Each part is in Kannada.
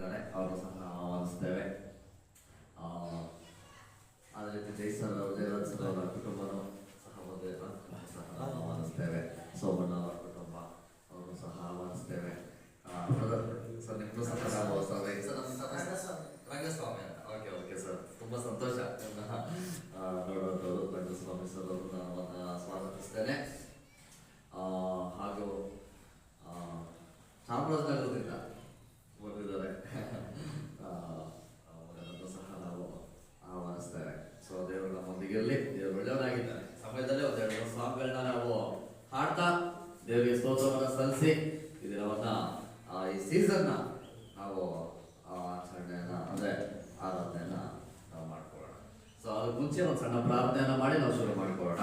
ಬಂದಿದ್ದಾರೆ, ಅವರು ಸಹ ಆಹ್ವಾನಿಸ್ತೇವೆ. ಅದೇ ರೀತಿ ಜಯರಾಜ್ ಸರ್ ಅವರ ಕುಟುಂಬನೂ ಸಹ ಆಹ್ವಾನಿಸ್ತೇವೆ. ಸೋಮಣ್ಣ ಅವರ ಕುಟುಂಬ ಅವರು ಸಹ ಆಹ್ವಾನಿಸ್ತೇವೆ. ಸರ್ ನಿಮ್ಮದು ಸಹ ರಂಗಸ್ವಾಮಿ ಅಂತ. ಓಕೆ ಸರ್, ತುಂಬ ಸಂತೋಷ ನೋಡೋದು. ರಂಗಸ್ವಾಮಿ ಸರ್ ಅವರನ್ನ ಸ್ವಾಗತಿಸ್ತೇನೆ. ಹಾಗೂ ಚಾಮರಾಜನಗರದಿಂದ ಬಂದಿದ್ದಾರೆ, ಅವರನ್ನು ಸಹ ನಾವು ಆಹ್ವಾನಿಸ್ತೇವೆ. ಸೊ ದೇವರು ನಮ್ಮೊಂದಿಗಿರಲಿ, ದೇವರು ಒಳ್ಳೆಯವರಾಗಿದ್ದಾರೆ. ಸಮಯದಲ್ಲಿ ಒಂದೆರಡು ಸಾಂಗ್ಗಳನ್ನ ನಾವು ಹಾಡ್ತಾ ದೇವರಿಗೆ ಸ್ತೋತ್ರವನ್ನು ಸಲ್ಲಿಸಿ ಈ ದಿನವನ್ನ ಈ ಸೀಸನ್ನ ನಾವು ಆಚರಣೆಯನ್ನ ಅಂದರೆ ಆರಾಧನೆಯನ್ನ ನಾವು ಮಾಡ್ಕೊಳ್ಳೋಣ. ಸೊ ಅದಕ್ಕೆ ಮುಂಚೆ ಒಂದು ಸಣ್ಣ ಪ್ರಾರ್ಥನೆಯನ್ನ ಮಾಡಿ ನಾವು ಶುರು ಮಾಡಿಕೊಳ್ಳೋಣ.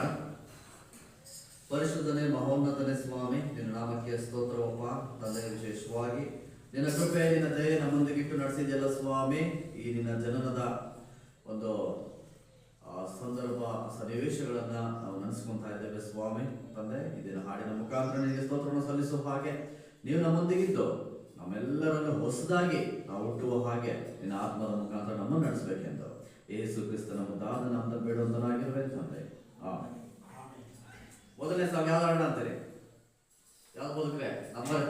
ಪರಿಶುದ್ಧನೇ ಮಹೋನ್ನತನೇ ಸ್ವಾಮಿ, ನಿನ್ನ ನಾಮಕ್ಕೆ ಸ್ತೋತ್ರವಪ್ಪ ತಂದೆ. ವಿಶೇಷವಾಗಿ ನಿನ್ನ ಕೃಪೆ, ನಿನ್ನ ದಯೆ ನಮ್ಮೊಂದಿಗಿಟ್ಟು ನಡೆಸಿದೆಯಲ್ಲ ಸ್ವಾಮಿ. ಈ ನಿನ್ನ ಜನನದ ಒಂದು ಸಂದರ್ಭ ಸನ್ನಿವೇಶಗಳನ್ನ ನಾವು ನೆನೆಸ್ಕೊಂತಾ ಇದ್ದೇವೆ ಸ್ವಾಮಿ ತಂದೆ. ಈ ದಿನ ಹಾಡಿನ ಮುಖಾಂತರ ನಿನಗೆ ಸ್ತೋತ್ರವನ್ನು ಸಲ್ಲಿಸುವ ಹಾಗೆ ನೀವು ನಮ್ಮೊಂದಿಗಿದ್ದು ನಮ್ಮೆಲ್ಲರನ್ನು ಹೊಸದಾಗಿ ನಾವು ಹುಟ್ಟುವ ಹಾಗೆ ನಿನ್ನ ಆತ್ಮದ ಮುಖಾಂತರ ನಮ್ಮನ್ನು ನಡೆಸಬೇಕೆಂದು ಯೇಸು ಕ್ರಿಸ್ತನ ಮುದ್ದಾದ ನಾಮದ ಬೇಡುವಂತನಾಗಿರ್ಬೇಕು ತಂದೆ. ಮೊದಲನೇ ಸಾಂಗ್ ಯಾವ್ದು ಹಾಡೋಣ ಅಂತೀರಿ? ಯಾವ್ದು ಬದುಕ್ರೆ? ನಂಬರ್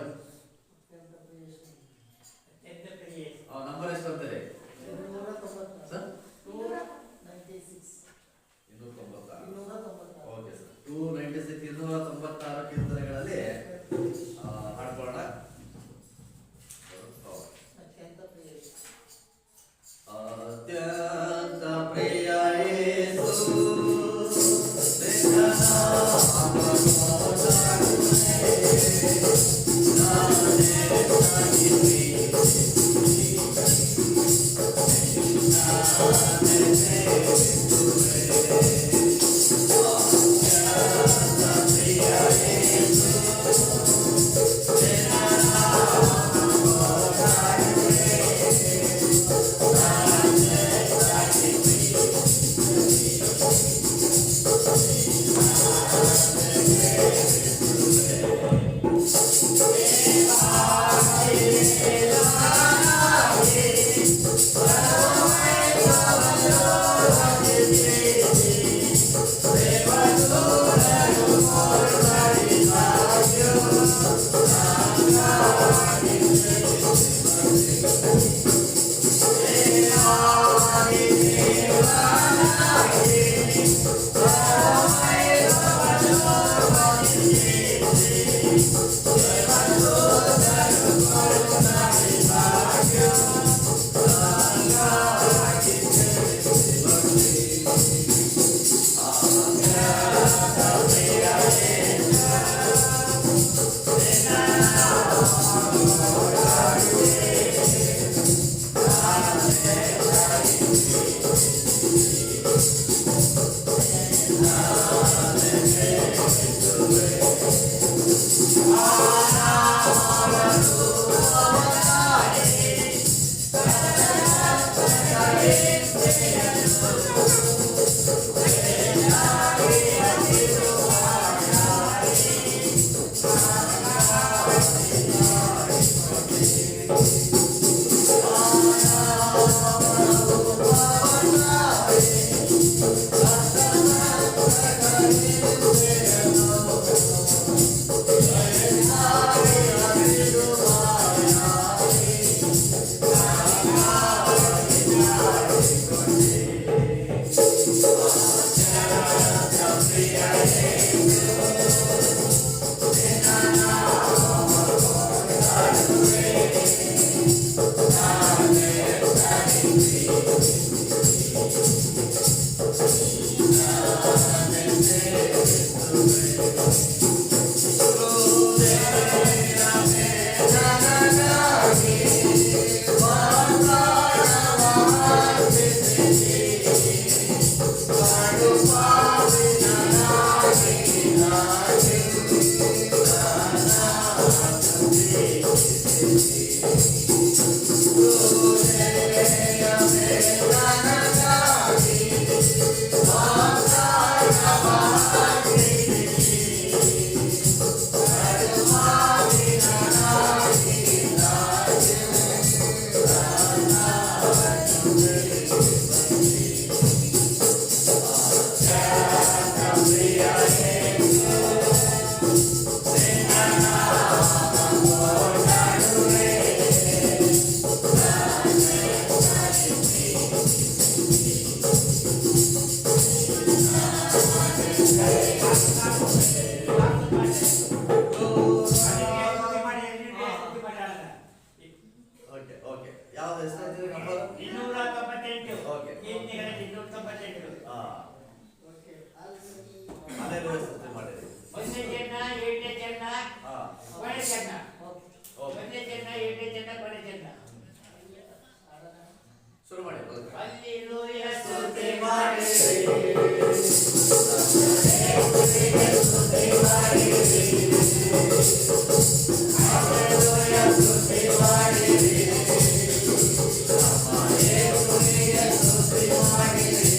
ಎಷ್ಟು ಅಂತೀರಿ ಸರ್? 296. Okay sir, 296 ಕೀರ್ತನೆಗಳಲ್ಲಿ ಹಾಡ್ಕೊಳ್ಳೋಣ. ಅತ್ಯಂತ ಪ್ರಿಯ ಯೇಸು ಎಷ್ಟಾಯ್ತು ನಂಬರ್? 298. ಓಕೆ. 298. ಹಲ್ಲೆಲೂಯಾ ಸ್ತೋತ್ರ ಮಾಡಿರಿ. ಒಂದನೇ ಜನ, ಎರಡನೇ ಜನ, ಕೊನೆ ಜನ. ಓಕೆ. ಒಂದನೇ ಜನ, ಎರಡನೇ ಜನ, ಕೊನೆ ಜನ. ಶುರು ಮಾಡಿ. ಹಲ್ಲೆಲೂಯಾ ಸ್ತುತಿ ಮಾಡಿರಿ. ಹಲ್ಲೆಲೂಯಾ ಸ್ತುತಿ ಮಾಡಿರಿ. ನಮ್ಮ ಯೇಸುವಿಗೆ ಸ್ತುತಿ ಮಾಡಿರಿ.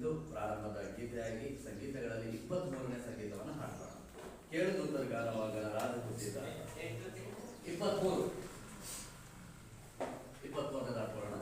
ಇದು ಪ್ರಾರಂಭದ ಗೀತೆಯಾಗಿ ಸಂಗೀತಗಳಲ್ಲಿ 23ನೇ ಸಂಗೀತವನ್ನು ಹಾಡೋಣ. ಕೇಳುತ್ತೂತರ ಗಾನವಾಗ ರಾಜ ಹುಟ್ಟಿದ 23ನೇ ಹಾಡ್ಕೊಳ್ಳೋಣ.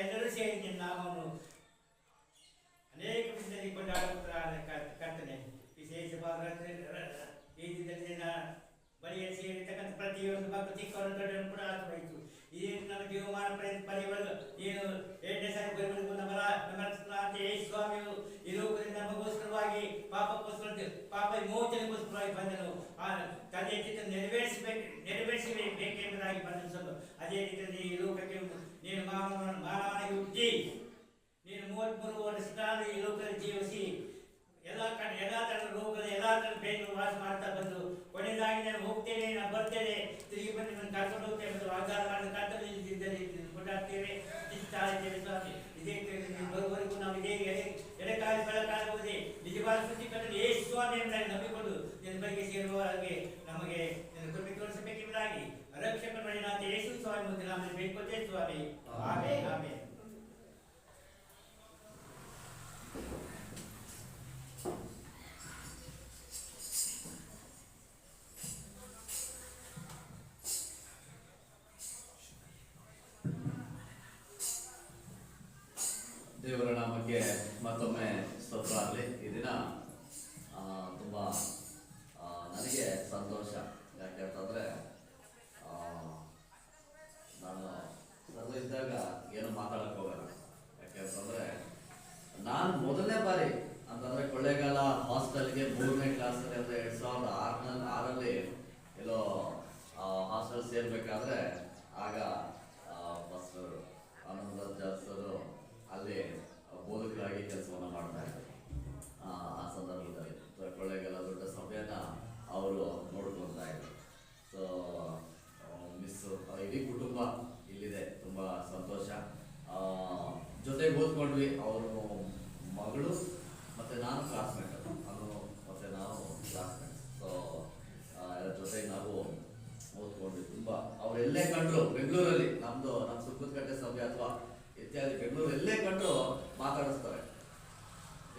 ಎಲ್ಲರೂ ಸೇರಿ ನಿನ್ನ ನಾಮವನ್ನು ಅನೇಕ ವಿಧದಲ್ಲಿ ಕರ್ತನೆ. ವಿಶೇಷವಾದ ಈ ದಿನದಲ್ಲಿ ಬಳಿಯಲ್ಲಿ ಸೇರಿರ್ತಕ್ಕಂಥ ಪ್ರತಿಯೊಂದು ಮಕ್ಕಳು ಚಿಕ್ಕವರು ದೊಡ್ಡವರು ಕೂಡ ಆತ್ಮಯಿತು. ಇದೇನು ನಮ್ಮ ಜೀವಮಾನ ಪರಿವರ್ಗ ಏನು 2ನೇ ಸಾರಿ ಬರುವುದು ನಮ್ಮ ಸ್ವಾಮಿಯು ಈ ಲೋಕದಲ್ಲಿ ನಮಗೋಸ್ಕರವಾಗಿ ಪಾಪ ವಿಮೋಚನೆಗೋಸ್ಕರವಾಗಿ ಬಂದನು. ಆ ತಂದೆಯ ಚಿತ್ತ ನೆರವೇರಿಸಬೇಕೆಂಬುದಾಗಿ ಬಂದನು. ಅದೇ ರೀತಿಯಲ್ಲಿ ಈ ಲೋಕಕ್ಕೆ ನೀನು ಮಾನವನಾಗಿ ಹುಟ್ಟಿ ನೀನು 33 ವರ್ಷ ಈ ಲೋಕದಲ್ಲಿ ಜೀವಿಸಿ ಎಲ್ಲ ತರದ ರೋಗದ ಎಲ್ಲ ತರದ ಬೇಗ ವಾಸ ಮಾಡ್ತಾ ಬಂದು ಕೊನೆಯದಾಗಿ ನಾನು ಹೋಗ್ತೇನೆ, ನಾನು ಬರ್ತೇನೆ, ತಿರುಗಿ ಬಂದು ನಾನು ಕರ್ಕೊಂಡು ಹೋಗ್ತೇನೆ ಎಂದು ವಾಗ್ದಾನ ಮಾಡಿದ ಕರ್ತವ್ಯದಲ್ಲಿ ಕೊಂಡಾಡ್ತೇವೆ, ಇದ್ದೇವೆ ಸ್ವಾಮಿ. ಇದೇ ಬರುವವರೆಗೂ ನಾವು ಇದೇ ಎಡೆಕಾಲ ಬೆಳಕಾಗುವುದೇ ನಿಜವಾದ ಸುದ್ದಿ ಕಟ್ಟಲು ಯೇಸು ಸ್ವಾಮಿ ಎಂಬುದಾಗಿ ನಂಬಿಕೊಂಡು ನಿನ್ನ ಬಳಿಗೆ ಸೇರುವ ಹಾಗೆ ನಮಗೆ ನಿನ್ನ ಕೃಪೆ ತೋರಿಸಬೇಕೆಂಬುದಾಗಿ ರಕ್ಷಕ ಮಣಿನಾಥ ಯೇಸು ಸ್ವಾಮಿ ಮುಂದೆ ನಾವು ಬೇಡ್ಕೊಳ್ತೇವೆ ಸ್ವಾಮಿ. Amen amen. ದೇವರ ನಾಮಕ್ಕೆ ಮತ್ತೊಮ್ಮೆ ಸ್ತೋತ್ರ ಆಗಲಿ. ಈ ದಿನ ತುಂಬ ನನಗೆ ಸಂತೋಷ. ಯಾಕೆಂತಂದರೆ ನಾನು ಸರ್ ಇದ್ದಾಗ ಏನು ಮಾತಾಡಕ್ಕೆ ಹೋಗಲ್ಲ. ಯಾಕೆಂತಂದರೆ ನಾನು ಮೊದಲನೇ ಬಾರಿ ಅಂತಂದರೆ ಕೊಳ್ಳೇಗಾಲ ಹಾಸ್ಟೆಲ್ಗೆ 3ನೇ ಕ್ಲಾಸಲ್ಲಿ ಅಂದರೆ 2006ರಲ್ಲಿ ಎಲ್ಲೋ ಹಾಸ್ಟೆಲ್ ಸೇರಬೇಕಾದ್ರೆ ಆಗ ಫಸ್ಟರ್ ಆನಂದ ಜಾಸ್ರು ಅಲ್ಲಿ ಬೋಧಕರಾಗಿ ಕೆಲಸವನ್ನು ಮಾಡ್ತಾ ಇದ್ದಾರೆ. ನೋಡಿದ್ವಿ, ಅವರು ಮಗಳು ಮತ್ತು ನಾನು ಕ್ಲಾಸ್ಮೇಟ್, ಅದು ಮತ್ತು ನಾವು ಕ್ಲಾಸ್ಮೇಟ್. ಸೊ ಜೊತೆಗೆ ನಾವು ಓದ್ಕೊಂಡ್ವಿ ತುಂಬ. ಅವ್ರು ಎಲ್ಲೇ ಕಂಡ್ರು ಬೆಂಗಳೂರಲ್ಲಿ, ನಮ್ಮ ಸುಕ್ಕದಕಟ್ಟೆ ಸಭೆ ಅಥವಾ ಇತ್ಯಾದಿ ಬೆಂಗಳೂರು ಎಲ್ಲೇ ಕಂಡ್ರು ಮಾತಾಡಿಸ್ತಾರೆ,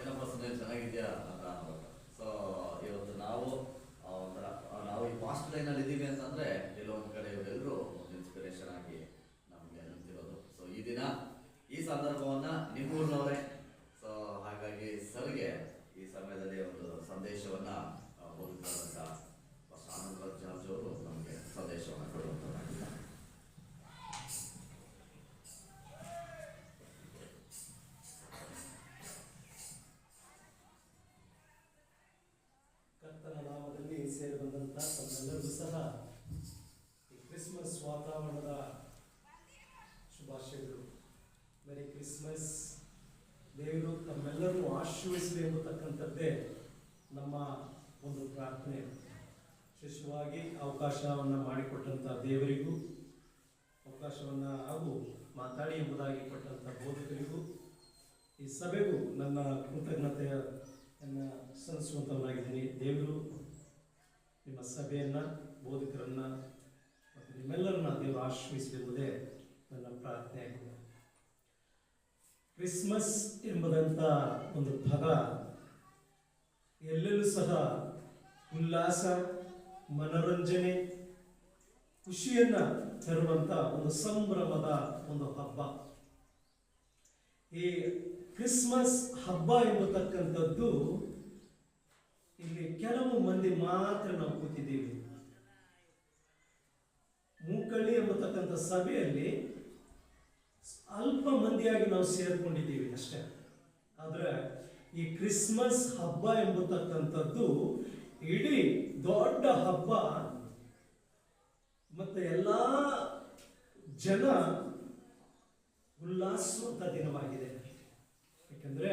ಏನಪ್ಪ ಸುಮ್ಮನೆ ಚೆನ್ನಾಗಿದೆಯಾ ಅಂತ ಅನ್ಬೇಕು. ಸೊ ಇವತ್ತು ನಾವು ಒಂಥರ ನಾವು ಈ ಪಾಸ್ಟ್ ಲೈನಲ್ಲಿ ಇದ್ದೀವಿ ಅಂತಂದರೆ ಎಲ್ಲೋ ಒಂದು ಕಡೆ ಇವರೆಲ್ಲರೂ ಒಂದು ಇನ್ಸ್ಪಿರೇಷನ್ ಆಗಿ ನಮಗೆ ನಿಂತಿರೋದು. ಸೊ ಈ ದಿನ ಈ ಸಂದರ್ಭವನ್ನು ನಿಮ್ಮೂರಿನವರೇ, ಸೊ ಹಾಗಾಗಿ ಸರ್ಗೆ ಈ ಸಮಯದಲ್ಲಿ ಒಂದು ಸಂದೇಶವನ್ನು ಓದಿದಂಥ ಆನಂದ ಜಾರ್ಜ್ ಅವರು ನಮಗೆ ಸಂದೇಶವನ್ನು ಕೊಡುವಂಥದ್ದಾಗಿದ್ದಾರೆ. ಕರ್ತನ ನಾಮದಲ್ಲಿ ಸೇರಿ ಬಂದಂಥ ತಮ್ಮೆಲ್ಲರಿಗೂ ಸಹ ಈ ಕ್ರಿಸ್ಮಸ್ ವಾತಾವರಣದ ಶುಭಾಶಯಗಳು. ಮೆರಿ ಕ್ರಿಸ್ಮಸ್. ದೇವರು ತಮ್ಮೆಲ್ಲರನ್ನು ಆಶೀರ್ವದಿಸಲಿ ಎಂಬತಕ್ಕಂಥದ್ದೇ ನಮ್ಮ ಒಂದು ಪ್ರಾರ್ಥನೆ. ವಿಶೇಷವಾಗಿ ಅವಕಾಶವನ್ನು ಮಾಡಿಕೊಟ್ಟಂಥ ದೇವರಿಗೂ, ಅವಕಾಶವನ್ನು ಹಾಗೂ ಮಾತಾಡಿ ಎಂಬುದಾಗಿ ಕೊಟ್ಟಂಥ ಬೋಧಕರಿಗೂ, ಈ ಸಭೆಗೂ ನನ್ನ ಕೃತಜ್ಞತೆಯನ್ನು ಸಲ್ಲಿಸುವಂಥವನಾಗಿದ್ದೀನಿ. ದೇವರು ನಿಮ್ಮ ಸಭೆಯನ್ನು, ಬೋಧಕರನ್ನು ಮತ್ತು ನಿಮ್ಮೆಲ್ಲರನ್ನ ದೇವರು ಆಶೀರ್ವದಿಸಲೆಂಬುದೇ ನನ್ನ ಪ್ರಾರ್ಥನೆ ಆಗಿದೆ. ಕ್ರಿಸ್ಮಸ್ ಎಂಬುದಂಥ ಒಂದು ಪದ ಎಲ್ಲೆಲ್ಲೂ ಸಹ ಉಲ್ಲಾಸ, ಮನೋರಂಜನೆ, ಖುಷಿಯನ್ನು ತರುವಂಥ ಒಂದು ಸಂಭ್ರಮದ ಒಂದು ಹಬ್ಬ. ಈ ಕ್ರಿಸ್ಮಸ್ ಹಬ್ಬ ಎಂಬತಕ್ಕಂಥದ್ದು ಇಲ್ಲಿ ಕೆಲವು ಮಂದಿ ಮಾತ್ರ ನಾವು ಕೂತಿದ್ದೀವಿ. ಮೂಕಳ್ಳಿ ಎಂಬತಕ್ಕಂಥ ಸಭೆಯಲ್ಲಿ ಅಲ್ಪ ಮಂದಿಯಾಗಿ ನಾವು ಸೇರ್ಕೊಂಡಿದ್ದೀವಿ ಅಷ್ಟೇ. ಆದರೆ ಈ ಕ್ರಿಸ್ಮಸ್ ಹಬ್ಬ ಎಂಬತಕ್ಕಂಥದ್ದು ಇಡೀ ದೊಡ್ಡ ಹಬ್ಬ. ಮತ್ತೆ ಎಲ್ಲ ಜನ ಉಲ್ಲಾಸುವಂತ ದಿನವಾಗಿದೆ. ಯಾಕೆಂದ್ರೆ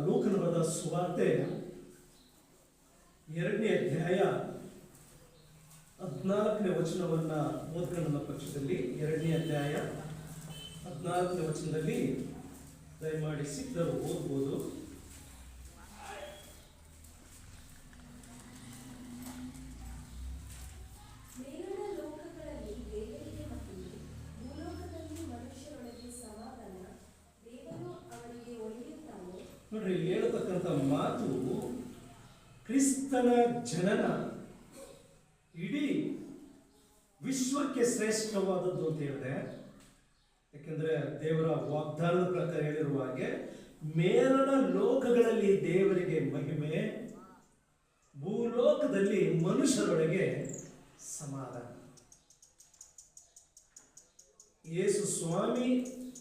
ಲೂಕನ ಬರೆದ ಸುವಾರ್ತೆ 2ನೇ ಅಧ್ಯಾಯ 14ನೇ ವಚನವನ್ನ ಓದ್ಕೊಂಡ ಪಕ್ಷದಲ್ಲಿ 2ನೇ ಅಧ್ಯಾಯ 14ನೇ ವಚನದಲ್ಲಿ ದಯಮಾಡಿ ಸಿಕ್ಕರು ಓದ್ಬೋದು. ನೋಡ್ರಿ, ಹೇಳ್ತಕ್ಕಂಥ ಮಾತು ಕ್ರಿಸ್ತನ ಜನನ ಇಡೀ ವಿಶ್ವಕ್ಕೆ ಶ್ರೇಷ್ಠವಾದದ್ದು ಅಂತ ಹೇಳಿದೆ. ಯಾಕೆಂದ್ರೆ ದೇವರ ವಾಗ್ದಾನದ ಪ್ರಕಾರ ಹೇಳಿರುವ ಹಾಗೆ ಮೇಲಣ ಲೋಕಗಳಲ್ಲಿ ದೇವರಿಗೆ ಮಹಿಮೆ, ಭೂಲೋಕದಲ್ಲಿ ಮನುಷ್ಯರೊಳಗೆ ಸಮಾಧಾನ. ಯೇಸು ಸ್ವಾಮಿ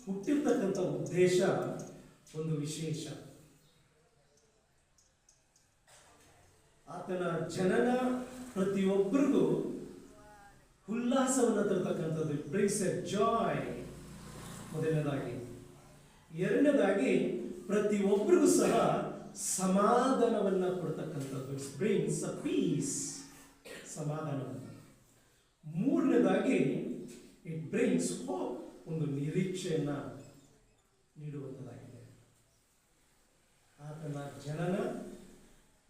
ಹುಟ್ಟಿರ್ತಕ್ಕಂಥ ಉದ್ದೇಶ ಒಂದು ವಿಶೇಷ. ಆತನ ಜನನ ಪ್ರತಿಯೊಬ್ಬರಿಗೂ ಉಲ್ಲಾಸವನ್ನು ತರತಕ್ಕಂಥದ್ದು. ಇಟ್ ಬ್ರಿಂಗ್ಸ್ ಎ ಜಾಯ್ ಮೊದಲನೇದಾಗಿ. ಎರಡನೇದಾಗಿ ಪ್ರತಿಯೊಬ್ಬರಿಗೂ ಸಹ ಸಮಾಧಾನವನ್ನ ಕೊಡ್ತಕ್ಕಂಥದ್ದು. ಇಟ್ಸ್ ಬ್ರಿಂಗ್ಸ್ ಅ ಪೀಸ್, ಸಮಾಧಾನವನ್ನು. ಮೂರನೇದಾಗಿ ಇಟ್ ಬ್ರಿಂಗ್ಸ್ ಹೋಪ್, ಒಂದು ನಿರೀಕ್ಷೆಯನ್ನ ನೀಡುವಂಥದ್ದಾಗಿದೆ. ಆತನ ಜನನ,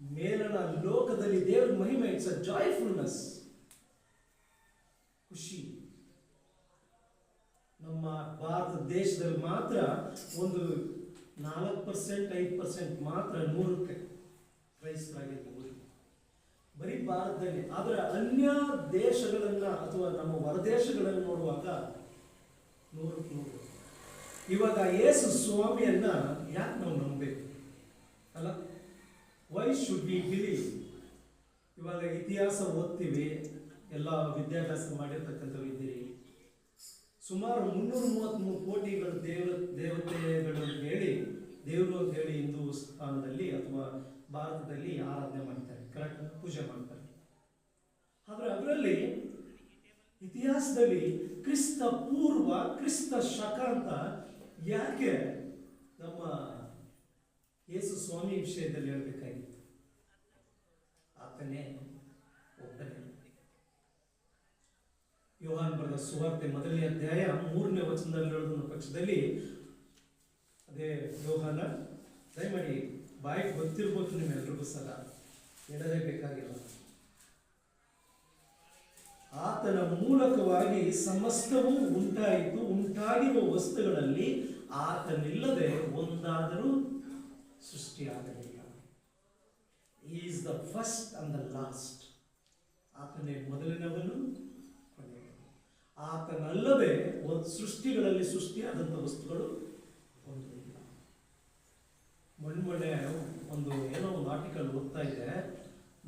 ಮೇಲನ ಲೋಕದಲ್ಲಿ ದೇವರ ಮಹಿಮೆ, ಇಟ್ಸ್ ಅ ಜಾಯ್ಫುಲ್ನೆಸ್, ಖುಷಿ. ನಮ್ಮ ಭಾರತ ದೇಶದಲ್ಲಿ ಮಾತ್ರ ಒಂದು 4%, 5% ಮಾತ್ರ 100ಕ್ಕೆ ಕ್ರೈಸ್ತರಾಗಿರ್ಬೋದು, ಬರೀ ಭಾರತದಲ್ಲಿ. ಆದರೆ ಅನ್ಯ ದೇಶಗಳನ್ನ ಅಥವಾ ನಮ್ಮ ಹೊರದೇಶಗಳನ್ನು ನೋಡುವಾಗ 100ಕ್ಕೆ 100. ಇವಾಗ ಯೇಸು ಸ್ವಾಮಿಯನ್ನ ಯಾಕೆ ನಾವು ನಂಬಬೇಕು ಅಲ್ಲ? Why should we believe? ಇವಾಗ ಇತಿಹಾಸ ಓದ್ತೀವಿ, ಎಲ್ಲ ವಿದ್ಯಾಭ್ಯಾಸ ಮಾಡಿರ್ತಕ್ಕಂಥವು ಇದ್ದೀರಿ. ಸುಮಾರು 333 ಕೋಟಿಗಳು ದೇವತೆಗಳು ಹೇಳಿ, ದೇವರು ಅಂತ ಹೇಳಿ ಹಿಂದೂಸ್ತಾನದಲ್ಲಿ ಅಥವಾ ಭಾರತದಲ್ಲಿ ಆರಾಧನೆ ಮಾಡ್ತಾರೆ, ಕರೆಕ್ಟ್, ಪೂಜೆ ಮಾಡ್ತಾರೆ. ಆದರೆ ಅದರಲ್ಲಿ ಇತಿಹಾಸದಲ್ಲಿ ಕ್ರಿಸ್ತ ಪೂರ್ವ, ಕ್ರಿಸ್ತ ಶಕ ಅಂತ ಯಾಕೆ ನಮ್ಮ ಯೇಸು ಸ್ವಾಮಿ ವಿಷಯದಲ್ಲಿ ಹೇಳಬೇಕಾಗಿತ್ತು? ಆತನೇ ಒಬ್ಬನೇ. ಯೋಹಾನ್ ಬರೆದ ಸುವಾರ್ತೆ 1ನೇ ಅಧ್ಯಾಯ 3ನೇ ವಚನದಲ್ಲಿ ಹೇಳೋದನ್ನ ಪಕ್ಷದಲ್ಲಿ ಅದೇ ಯೋಹಾನ, ದಯಮಾಡಿ ಬಾಯಿಗೆ ಗೊತ್ತಿರ್ಬೋದು ನಿಮ್ಮೆಲ್ರಿಗೂ ಸಹ, ಹೇಳಲೇ ಬೇಕಾಗಿಲ್ಲ. ಆತನ ಮೂಲಕವಾಗಿ ಸಮಸ್ತವೂ ಉಂಟಾಯಿತು, ಉಂಟಾಗಿರುವ ವಸ್ತುಗಳಲ್ಲಿ ಆತನಿಲ್ಲದೆ ಒಂದಾದರೂ ಸೃಷ್ಟಿಯಾಗಲಿಲ್ಲ. He is the first and the last. ಆತನೇ ಮೊದಲಿನವನು, ಕೊನೆಯವನು. ಆತನಲ್ಲದೆ ಸೃಷ್ಟಿಗಳಲ್ಲಿ ಸೃಷ್ಟಿಯಾದಂಥ ವಸ್ತುಗಳು ಒಂದು ಇಲ್ಲ. ಮೊನ್ನೆ ಒಂದು ಏನೋ ಒಂದು ಆರ್ಟಿಕಲ್ ಓದ್ತಾ ಇದೆ,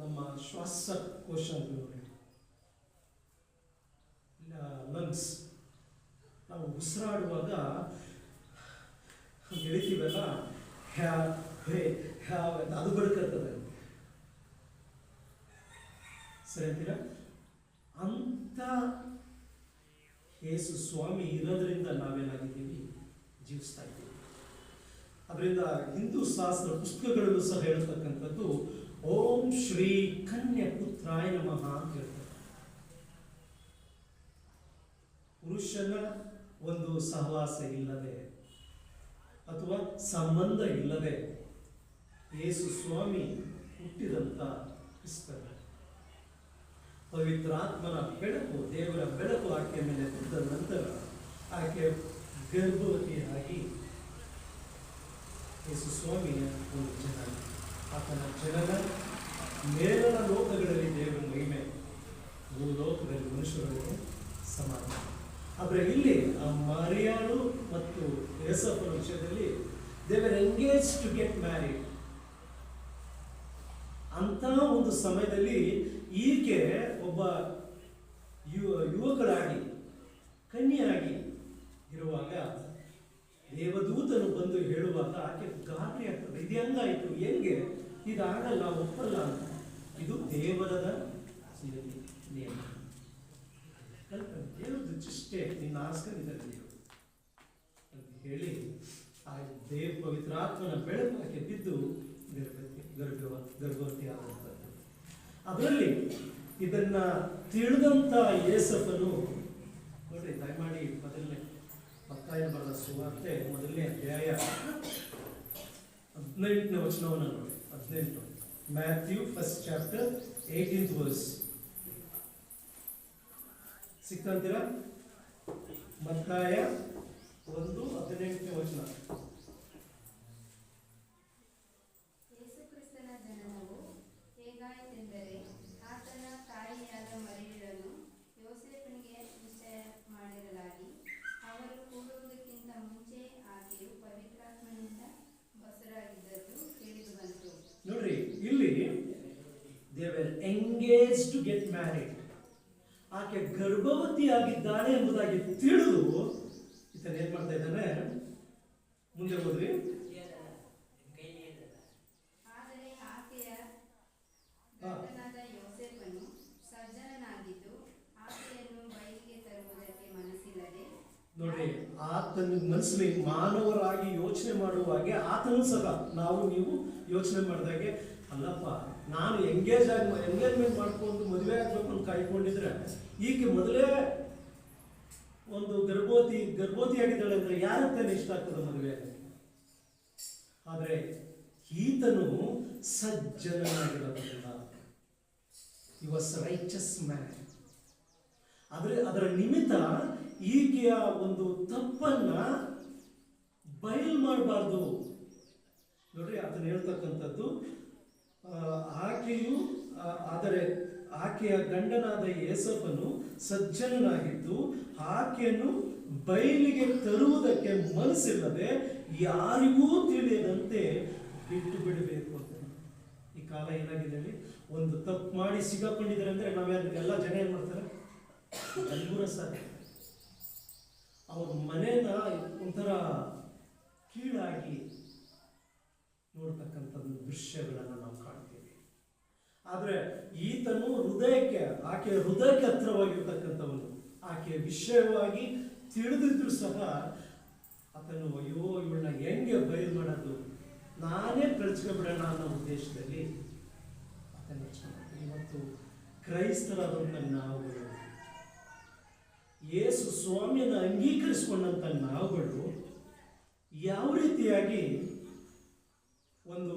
ನಮ್ಮ ಶ್ವಾಸಕೋಶ ಅಂತ ನೋಡಿ, ಲಂಗ್ಸ್, ನಾವು ಉಸಿರಾಡುವಾಗ ಗೆಳಿತೀವಲ್ಲ, ಅದು ಬಡ್ಕರ್ತದೆ, ಸರಿ ಅಂತೀರ? ಅಂತ ಯೇಸು ಸ್ವಾಮಿ ಇರೋದ್ರಿಂದ ನಾವೇನಾಗಿದ್ದೀವಿ, ಜೀವಿಸ್ತಾ ಇದ್ದೀವಿ. ಅದರಿಂದ ಹಿಂದೂ ಶಾಸ್ತ್ರ ಪುಸ್ತಕಗಳಲ್ಲೂ ಸಹ ಹೇಳ್ತಕ್ಕಂಥದ್ದು ಓಂ ಶ್ರೀ ಕನ್ಯಾ ಪುತ್ರಾಯ ನಮಃ ಅಂತ ಹೇಳ್ತಾರೆ. ಪುರುಷನ ಒಂದು ಸಹವಾಸ ಇಲ್ಲದೆ ಅಥವಾ ಸಂಬಂಧ ಇಲ್ಲದೆ ಯೇಸು ಸ್ವಾಮಿ ಹುಟ್ಟಿದಂಥ ಕ್ರಿಸ್ತನ ಪವಿತ್ರಾತ್ಮನ ಬೆಳಕು, ದೇವರ ಬೆಳಕು ಆಕೆಯ ಮೇಲೆ ಬಿದ್ದ ನಂತರ ಆಕೆ ಗರ್ಭವತಿಯಾಗಿ ಯೇಸು ಸ್ವಾಮಿಯ ಒಂದು ಜನನ, ಆತನ ಜನನ ಮೇಲನ ಲೋಕಗಳಲ್ಲಿ ದೇವರ ಮಹಿಮೆ, ಭೂಲೋಕದಲ್ಲಿ ಮನುಷ್ಯರಿಗೆ ಸಮಾನ. ಆದರೆ ಇಲ್ಲಿ ಆ ಮರಿಯಾಳು ಮತ್ತು ಯೋಸೇಫನ ವಿಷಯದಲ್ಲಿ they were engaged to get married. ಅಂತ ಒಂದು ಸಮಯದಲ್ಲಿ ಈಕೆ ಒಬ್ಬ ಯುವಕಳಾಗಿ, ಕನ್ಯೆಯಾಗಿ ಇರುವಾಗ ದೇವದೂತನು ಬಂದು ಹೇಳುವಾಗ ಆಕೆ ಗಾಬರಿ ಆಗ್ತದೆ. ಇದು ಹೆಂಗಾಯಿತು, ಹೆಂಗೆ ಇದಾಗಲ್ಲ, ಒಪ್ಪಲ್ಲ ಅಂತ. ಇದು ದೇವರದ ನಿಯಮ. ಹೇಳುದು ಚಿಷ್ಟೆ, ನಿನ್ನ ಆಸ್ಕರಿದಲ್ಲಿ ಅಂತ ಹೇಳಿ ಆ ಪವಿತ್ರಾತ್ಮನ ಬೆಳಕು ಆಕೆ ಬಿದ್ದು ಗರ್ಭವತಿ ಆದಂಥದ್ದು. ಅದರಲ್ಲಿ ಇದನ್ನ ತಿಳಿದಂತ ಯೋಸೇಫನು ನೋಡ್ರಿ, ದಯಮಾಡಿ ಮೊದಲನೇ ಮತ್ತಾಯ ಬರೆದ ಸುವಾರ್ತೆ 1ನೇ ಅಧ್ಯಾಯ 18ನೇ ವಚನವನ್ನು ನೋಡಿ. 18 Matthew 1st chapter 18th verse ಸಿಕ್ಕಂತೀರಾ? ಮತ್ತಾಯ 1:18ನೇ ವಚನ. ಯೇಸುಕ್ರಿಸ್ತನ ಜನನವು ಹೇಗಾಯಿತೆಂದರೆ, ಆತನ ತಾಯಿಯಾದ ಮರಿಯಳನ್ನು ಯೋಸೇಫನಿಗೆ ನಿಶ್ಚಯ ಮಾಡಿರಲಾಗಿ, ಅವರು ಕೂಡುವುದಕ್ಕಿಂತ ಮುಂಚೆ ಆಕೆಯು ಪವಿತ್ರಾತ್ಮನಿಂದ ಬಸರಾಗಿದ್ದದ್ದು ತಿಳಿದು ಬಂತು. ನೋಡ್ರಿ, ಇಲ್ಲಿ they were engaged to get married. ಆಕೆ ಗರ್ಭವತಿಯಾಗಿದ್ದಾಳೆ ಎಂಬುದಾಗಿ ತಿಳಿದು ಈತನ ಏನ್ ಮಾಡ್ತಾ ಇದ್ದಾನೆ, ಮುಂದೆ ಹೋದ್ರಿ. ಆದರೆ ಆಕೆಯ ಗಂಡನಾದ ಯೋಸೇಫನು ಸಜ್ಜನನಾಗಿದ್ದು ಆಕೆಯನ್ನು ಬಯಲಿಗೆ ತರುವುದಕ್ಕೆ ಮನಸ್ಸಿಲ್ಲದೆ. ನೋಡ್ರಿ, ಆತನ ಮನಸ್ಸಲ್ಲಿ ಮಾನವರಾಗಿ ಯೋಚನೆ ಮಾಡುವಾಗೆ ಆತನು ಸಹ ನಾವು ನೀವು ಯೋಚನೆ ಮಾಡಿದಾಗೆ, ಅಲ್ಲಪ್ಪ ನಾನು ಎಂಗೇಜ್ಮೆಂಟ್ ಮಾಡ್ಕೊಂಡು ಮದುವೆ ಆಗ್ಬೇಕು ಅಂತ ಕಾಯ್ಕೊಂಡಿದ್ರೆ ಈಕೆ ಮೊದಲೇ ಒಂದು ಗರ್ಭವತಿಯಾಗಿದ್ದಾಳೆ ಅಂದ್ರೆ ಯಾರಂತಾನೆ ಇಷ್ಟ ಆಗ್ತದೆ ಮದುವೆ. ಆದ್ರೆ ಈತನು ಸಜ್ಜನನಾಗಿರೋದ್ರಿಂದ he was righteous man. ಅದರ ನಿಮಿತ್ತ ಈಕೆಯ ಒಂದು ತಪ್ಪನ್ನ ಬಯಲು ಮಾಡಬಾರ್ದು. ನೋಡ್ರಿ, ಅದನ್ನ ಹೇಳ್ತಕ್ಕಂಥದ್ದು ಆಕೆಯ ಗಂಡನಾದ ಯೋಸೇಫನು ಸಜ್ಜನನಾಗಿದ್ದು ಆಕೆಯನ್ನು ಬಯಲಿಗೆ ತರುವುದಕ್ಕೆ ಮನಸ್ಸಿಲ್ಲದೆ ಯಾರಿಗೂ ತಿಳಿಯದಂತೆ ಬಿಟ್ಟು ಬಿಡಬೇಕು ಅಂತ. ಈ ಕಾಲ ಏನಾಗಿದೆ ಹೇಳಿ, ಒಂದು ತಪ್ಪು ಮಾಡಿ ಸಿಗಾಕೊಂಡಿದ್ದಾರೆ ಅಂದ್ರೆ ನಾವೆಲ್ಲ ಜನ ಏನ್ ಮಾಡ್ತಾರೆ, ಎಲ್ಲರೂ ಸರ್ ಅವ್ರ ಮನೇನ ಒಂಥರ ಕೀಳಾಗಿ ನೋಡ್ತಕ್ಕಂಥದ್ದು ದೃಶ್ಯಗಳನ್ನು ನಾವು ಕಾಣ್ತೀವಿ. ಆದ್ರೆ ಈತನು ಆಕೆಯ ಹೃದಯಕ್ಕೆ ಹತ್ರವಾಗಿರ್ತಕ್ಕಂಥವನು, ಆಕೆಯ ವಿಷಯವಾಗಿ ತಿಳಿದಿದ್ರು ಸಹ ಆತನು ಅಯ್ಯೋ ಇವಳನ್ನ ಹೆಂಗೆ ಬಯಲು ಮಾಡೋದು, ನಾನೇ ಕಳ್ಸ್ಕೊಬಿಡೋಣ ಅನ್ನೋ ಉದ್ದೇಶದಲ್ಲಿ ಆತನ ಇವತ್ತು ಕ್ರೈಸ್ತರಾದಂಥ ನಾವು ಸ್ವಾಮಿಯನ್ನು ಅಂಗೀಕರಿಸಿಕೊಂಡಂಥ ನಾವುಗಳು ಯಾವ ರೀತಿಯಾಗಿ ಒಂದು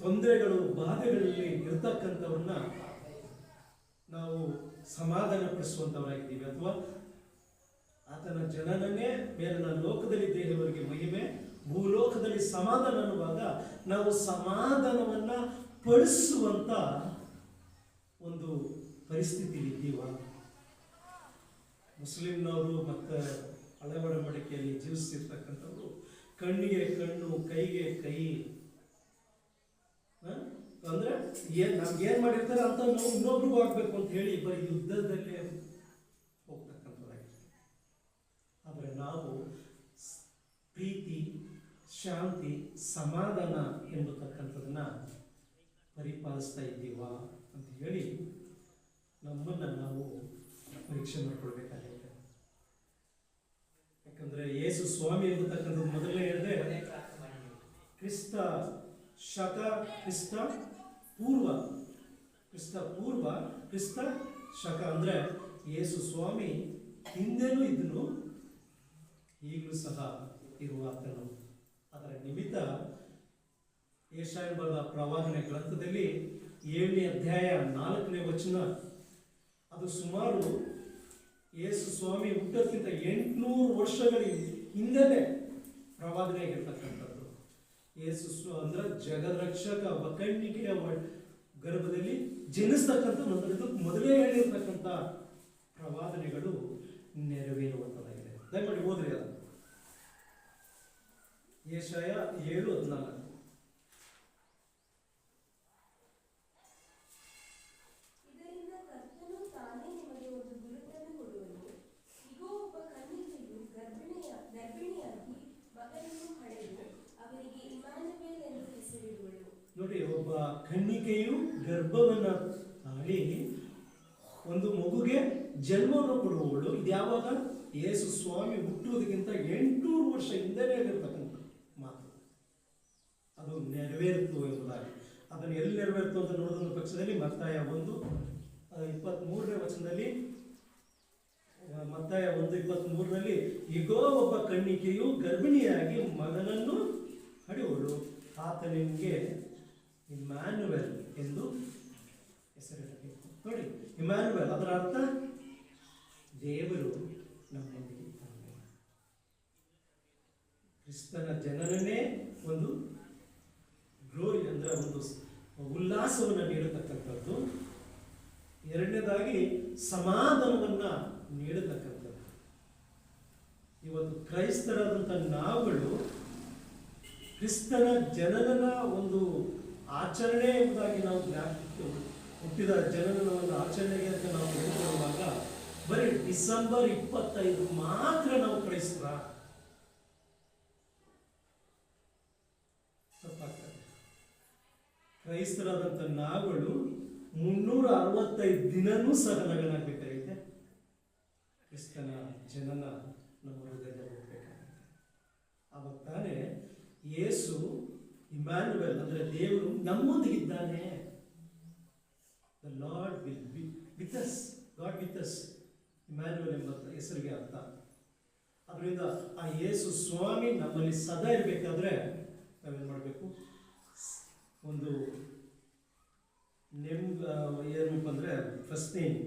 ತೊಂದರೆಗಳು ಬಾಧೆಗಳಲ್ಲಿ ಇರ್ತಕ್ಕಂಥವ್ರನ್ನ ನಾವು ಸಮಾಧಾನ ಪಡಿಸುವಂಥವರಾಗಿದ್ದೀವಿ, ಅಥವಾ ಆತನ ಜನನನ್ನೇ ಮೇಲಿನ ಲೋಕದಲ್ಲಿ ದೇವರಿಗೆ ಮಹಿಮೆ, ಭೂಲೋಕದಲ್ಲಿ ಸಮಾಧಾನ ಅನ್ನುವಾಗ ನಾವು ಸಮಾಧಾನವನ್ನ ಪಡಿಸುವಂತ ಒಂದು ಪರಿಸ್ಥಿತಿ ಇದ್ದೀವ. ಮುಸ್ಲಿಂನವರು ಮತ್ತು ಹಳೆ ಒಡಂಬಡಿಕೆಯಲ್ಲಿ ಜೀವಿಸ್ತಿರ್ತಕ್ಕಂಥವ್ರು ಕಣ್ಣಿಗೆ ಕಣ್ಣು, ಕೈಗೆ ಕೈ, ಅಂದ್ರೆ ನಮ್ಗೆ ಏನ್ ಮಾಡಿರ್ತಾರೆ ಅಂತ ನಾವು ಇನ್ನೊಬ್ರಿಗೂ ಆಗ್ಬೇಕು ಅಂತ ಹೇಳಿ ಬರೀ ಯುದ್ಧದಲ್ಲೇ ಹೋಗ್ತಕ್ಕಂಥದ್ದಾಗಿದೆ. ಆದರೆ ನಾವು ಪ್ರೀತಿ, ಶಾಂತಿ, ಸಮಾಧಾನ ಎಂಬತಕ್ಕಂಥದನ್ನ ಪರಿಪಾಲಿಸ್ತಾ ಇದ್ದೀವಾ ಅಂತ ಹೇಳಿ ನಮ್ಮನ್ನ ನಾವು ಪರೀಕ್ಷೆ ಮಾಡಿಕೊಳ್ಬೇಕಾಗಿದೆ. ಯಾಕಂದ್ರೆ ಯೇಸು ಸ್ವಾಮಿ ಎಂಬತಕ್ಕಂಥದ್ದು ಮೊದಲೇ ಹೇಳಿದೆ, ಕ್ರಿಸ್ತ ಶಕ, ಕ್ರಿಸ್ತ ಪೂರ್ವ, ಕ್ರಿಸ್ತ ಶಕ ಅಂದ್ರೆ ಯೇಸು ಸ್ವಾಮಿ ಹಿಂದೆನೂ ಇದ್ದನು, ಈಗಲೂ ಸಹ ಇರುವಾತನು. ಅದರ ನಿಮಿತ್ತ ಯೆಶಾಯ ಬರೆದ ಪ್ರವಾದನೆ ಗ್ರಂಥದಲ್ಲಿ 7ನೇ ಅಧ್ಯಾಯ 4ನೇ ವಚನ, ಅದು ಸುಮಾರು ಯೇಸು ಸ್ವಾಮಿ ಹುಟ್ಟೋಕ್ಕಿಂತ 800 ವರ್ಷಗಳ ಹಿಂದೆನೇ ಪ್ರವಾದನೆಯಾಗಿರ್ತಕ್ಕಂಥದ್ದು. ಯೇಸು ಅಂದ್ರೆ ಜಗದ್ರಕ್ಷಕ ಒಕ್ಕಣಿಕೆಯ ಗರ್ಭದಲ್ಲಿ ಜನಿಸ್ತಕ್ಕಂಥ ಮೊದಲೇ ಹೇಳಿರ್ತಕ್ಕಂಥ ಪ್ರವಾದನೆಗಳು ನೆರವೇರುವಂಥದ್ದಾಗಿದೆ. ದಯಮಾಡಿ ಓದ್ರಿ ಅದು. ಯೆಶಾಯ 7:14. ಇದರಿಂದ ಕರ್ತನು ತಾನೇ ನಿಮಗೆ ಒಂದು ಗುರುತನ್ನು ಕೊಡುವನು. ಇಗೋ, ಒಬ್ಬ ಕನ್ನಿಕೆಯು ಗರ್ಭಿಣಿಯಾಗಿ ಮಗನನ್ನು ಪಡೆದು ಅವನಿಗೆ ಇಮ್ಮಾನುವೇಲ್ ಎಂದು ಹೆಸರಿಡುವಳು. ನೋಡಿ, ಒಬ್ಬ ಕನ್ನಿಕೆಯು ಗರ್ಭವನ್ನ ತಾಳಿ ಒಂದು ಮಗುಗೆ ಜನ್ಮವನ್ನು ಕೊಡುವವಳು. ಇದು ಯಾವಾಗ? ಯೇಸು ಸ್ವಾಮಿ ಹುಟ್ಟುವುದಕ್ಕಿಂತ 800 ವರ್ಷ ಹಿಂದೆನೇ ಆಗಿರ್ತಕ್ಕಂಥ ಮಾತು. ಅದು ನೆರವೇರಿತು ಎಂಬುದಾಗಿ. ಅದನ್ನು ಎಲ್ಲಿ ನೆರವೇರಿತು ಅಂತ ನೋಡೋದೊಂದು ಪಕ್ಷದಲ್ಲಿ ಮತ್ತಾಯ 1:23ನೇ ವಚನದಲ್ಲಿ, ಮತ್ತಾಯ 1:23ರಲ್ಲಿ, ಇಗೋ ಒಬ್ಬ ಕನ್ನಿಕೆಯು ಗರ್ಭಿಣಿಯಾಗಿ ಮಗನನ್ನು ಹಡೆಯುವಳು, ಆತನಿಗೆ ಇಮ್ಯಾನುವೆಲ್ ಎಂದು ಹೆಸರಿಡಬೇಕು. ನೋಡಿ, ಇಮ್ಯಾನುವೆಲ್ ಅದರ ಅರ್ಥ ದೇವರು ನಮ್ಮೊಂದಿಗೆ ಇದ್ದಾನೆ. ಕ್ರಿಸ್ತನ ಜನನನ್ನೇ ಒಂದು ಗ್ಲೋರಿ ಅಂದ್ರೆ ಒಂದು ಉಲ್ಲಾಸವನ್ನು ನೀಡತಕ್ಕಂಥದ್ದು. ಎರಡನೇದಾಗಿ ಸಮಾಧಾನವನ್ನ ನೀಡತಕ್ಕಂಥದ್ದು. ಇವತ್ತು ಕ್ರೈಸ್ತರಾದಂಥ ನಾವುಗಳು ಕ್ರಿಸ್ತನ ಜನನನ ಒಂದು ಆಚರಣೆ ಎಂಬುದಾಗಿ ನಾವು ಹುಟ್ಟಿದ ಜನನವನ್ನು ಆಚರಣೆಗೆ ಅಂತ ನಾವು ಹೇಳ್ಕೊಳ್ಳುವಾಗ ಬರೀ ಡಿಸೆಂಬರ್ 25 ಮಾತ್ರ ನಾವು ಕ್ರೈಸ್ತರ ತಪ್ಪಾಗ್ತದೆ. ಕ್ರೈಸ್ತರಾದಂಥ ನಾವುಗಳು 365 ದಿನನೂ ಸಹ ನಗನಾಗಬೇಕಾಗಿದೆ. ಕ್ರಿಸ್ತನ ಜನನ ನಮ್ಮ ಹೃದಯದಲ್ಲಿ ಹೋಗ್ಬೇಕಾಗುತ್ತೆ. ಆವಾಗ ತಾನೇ ಯೇಸು ಇಮ್ಯಾನುವೆಲ್ ಅಂದ್ರೆ ದೇವರು ನಮ್ಮೊಂದಿಗಿದ್ದಾನೆ. The Lord will be with us, God with us, Immanuel ಎಂಬ ಹೆಸರಿಗೆ ಅರ್ಥ. ಅದರಿಂದ ಆ ಯೇಸು ಸ್ವಾಮಿ ನಮ್ಮಲ್ಲಿ ಸದಾ ಇರಬೇಕಾದ್ರೆ ನಾವೇನು ಮಾಡಬೇಕು? ಒಂದು ಏನಪ್ಪ ಅಂದ್ರೆ first thing,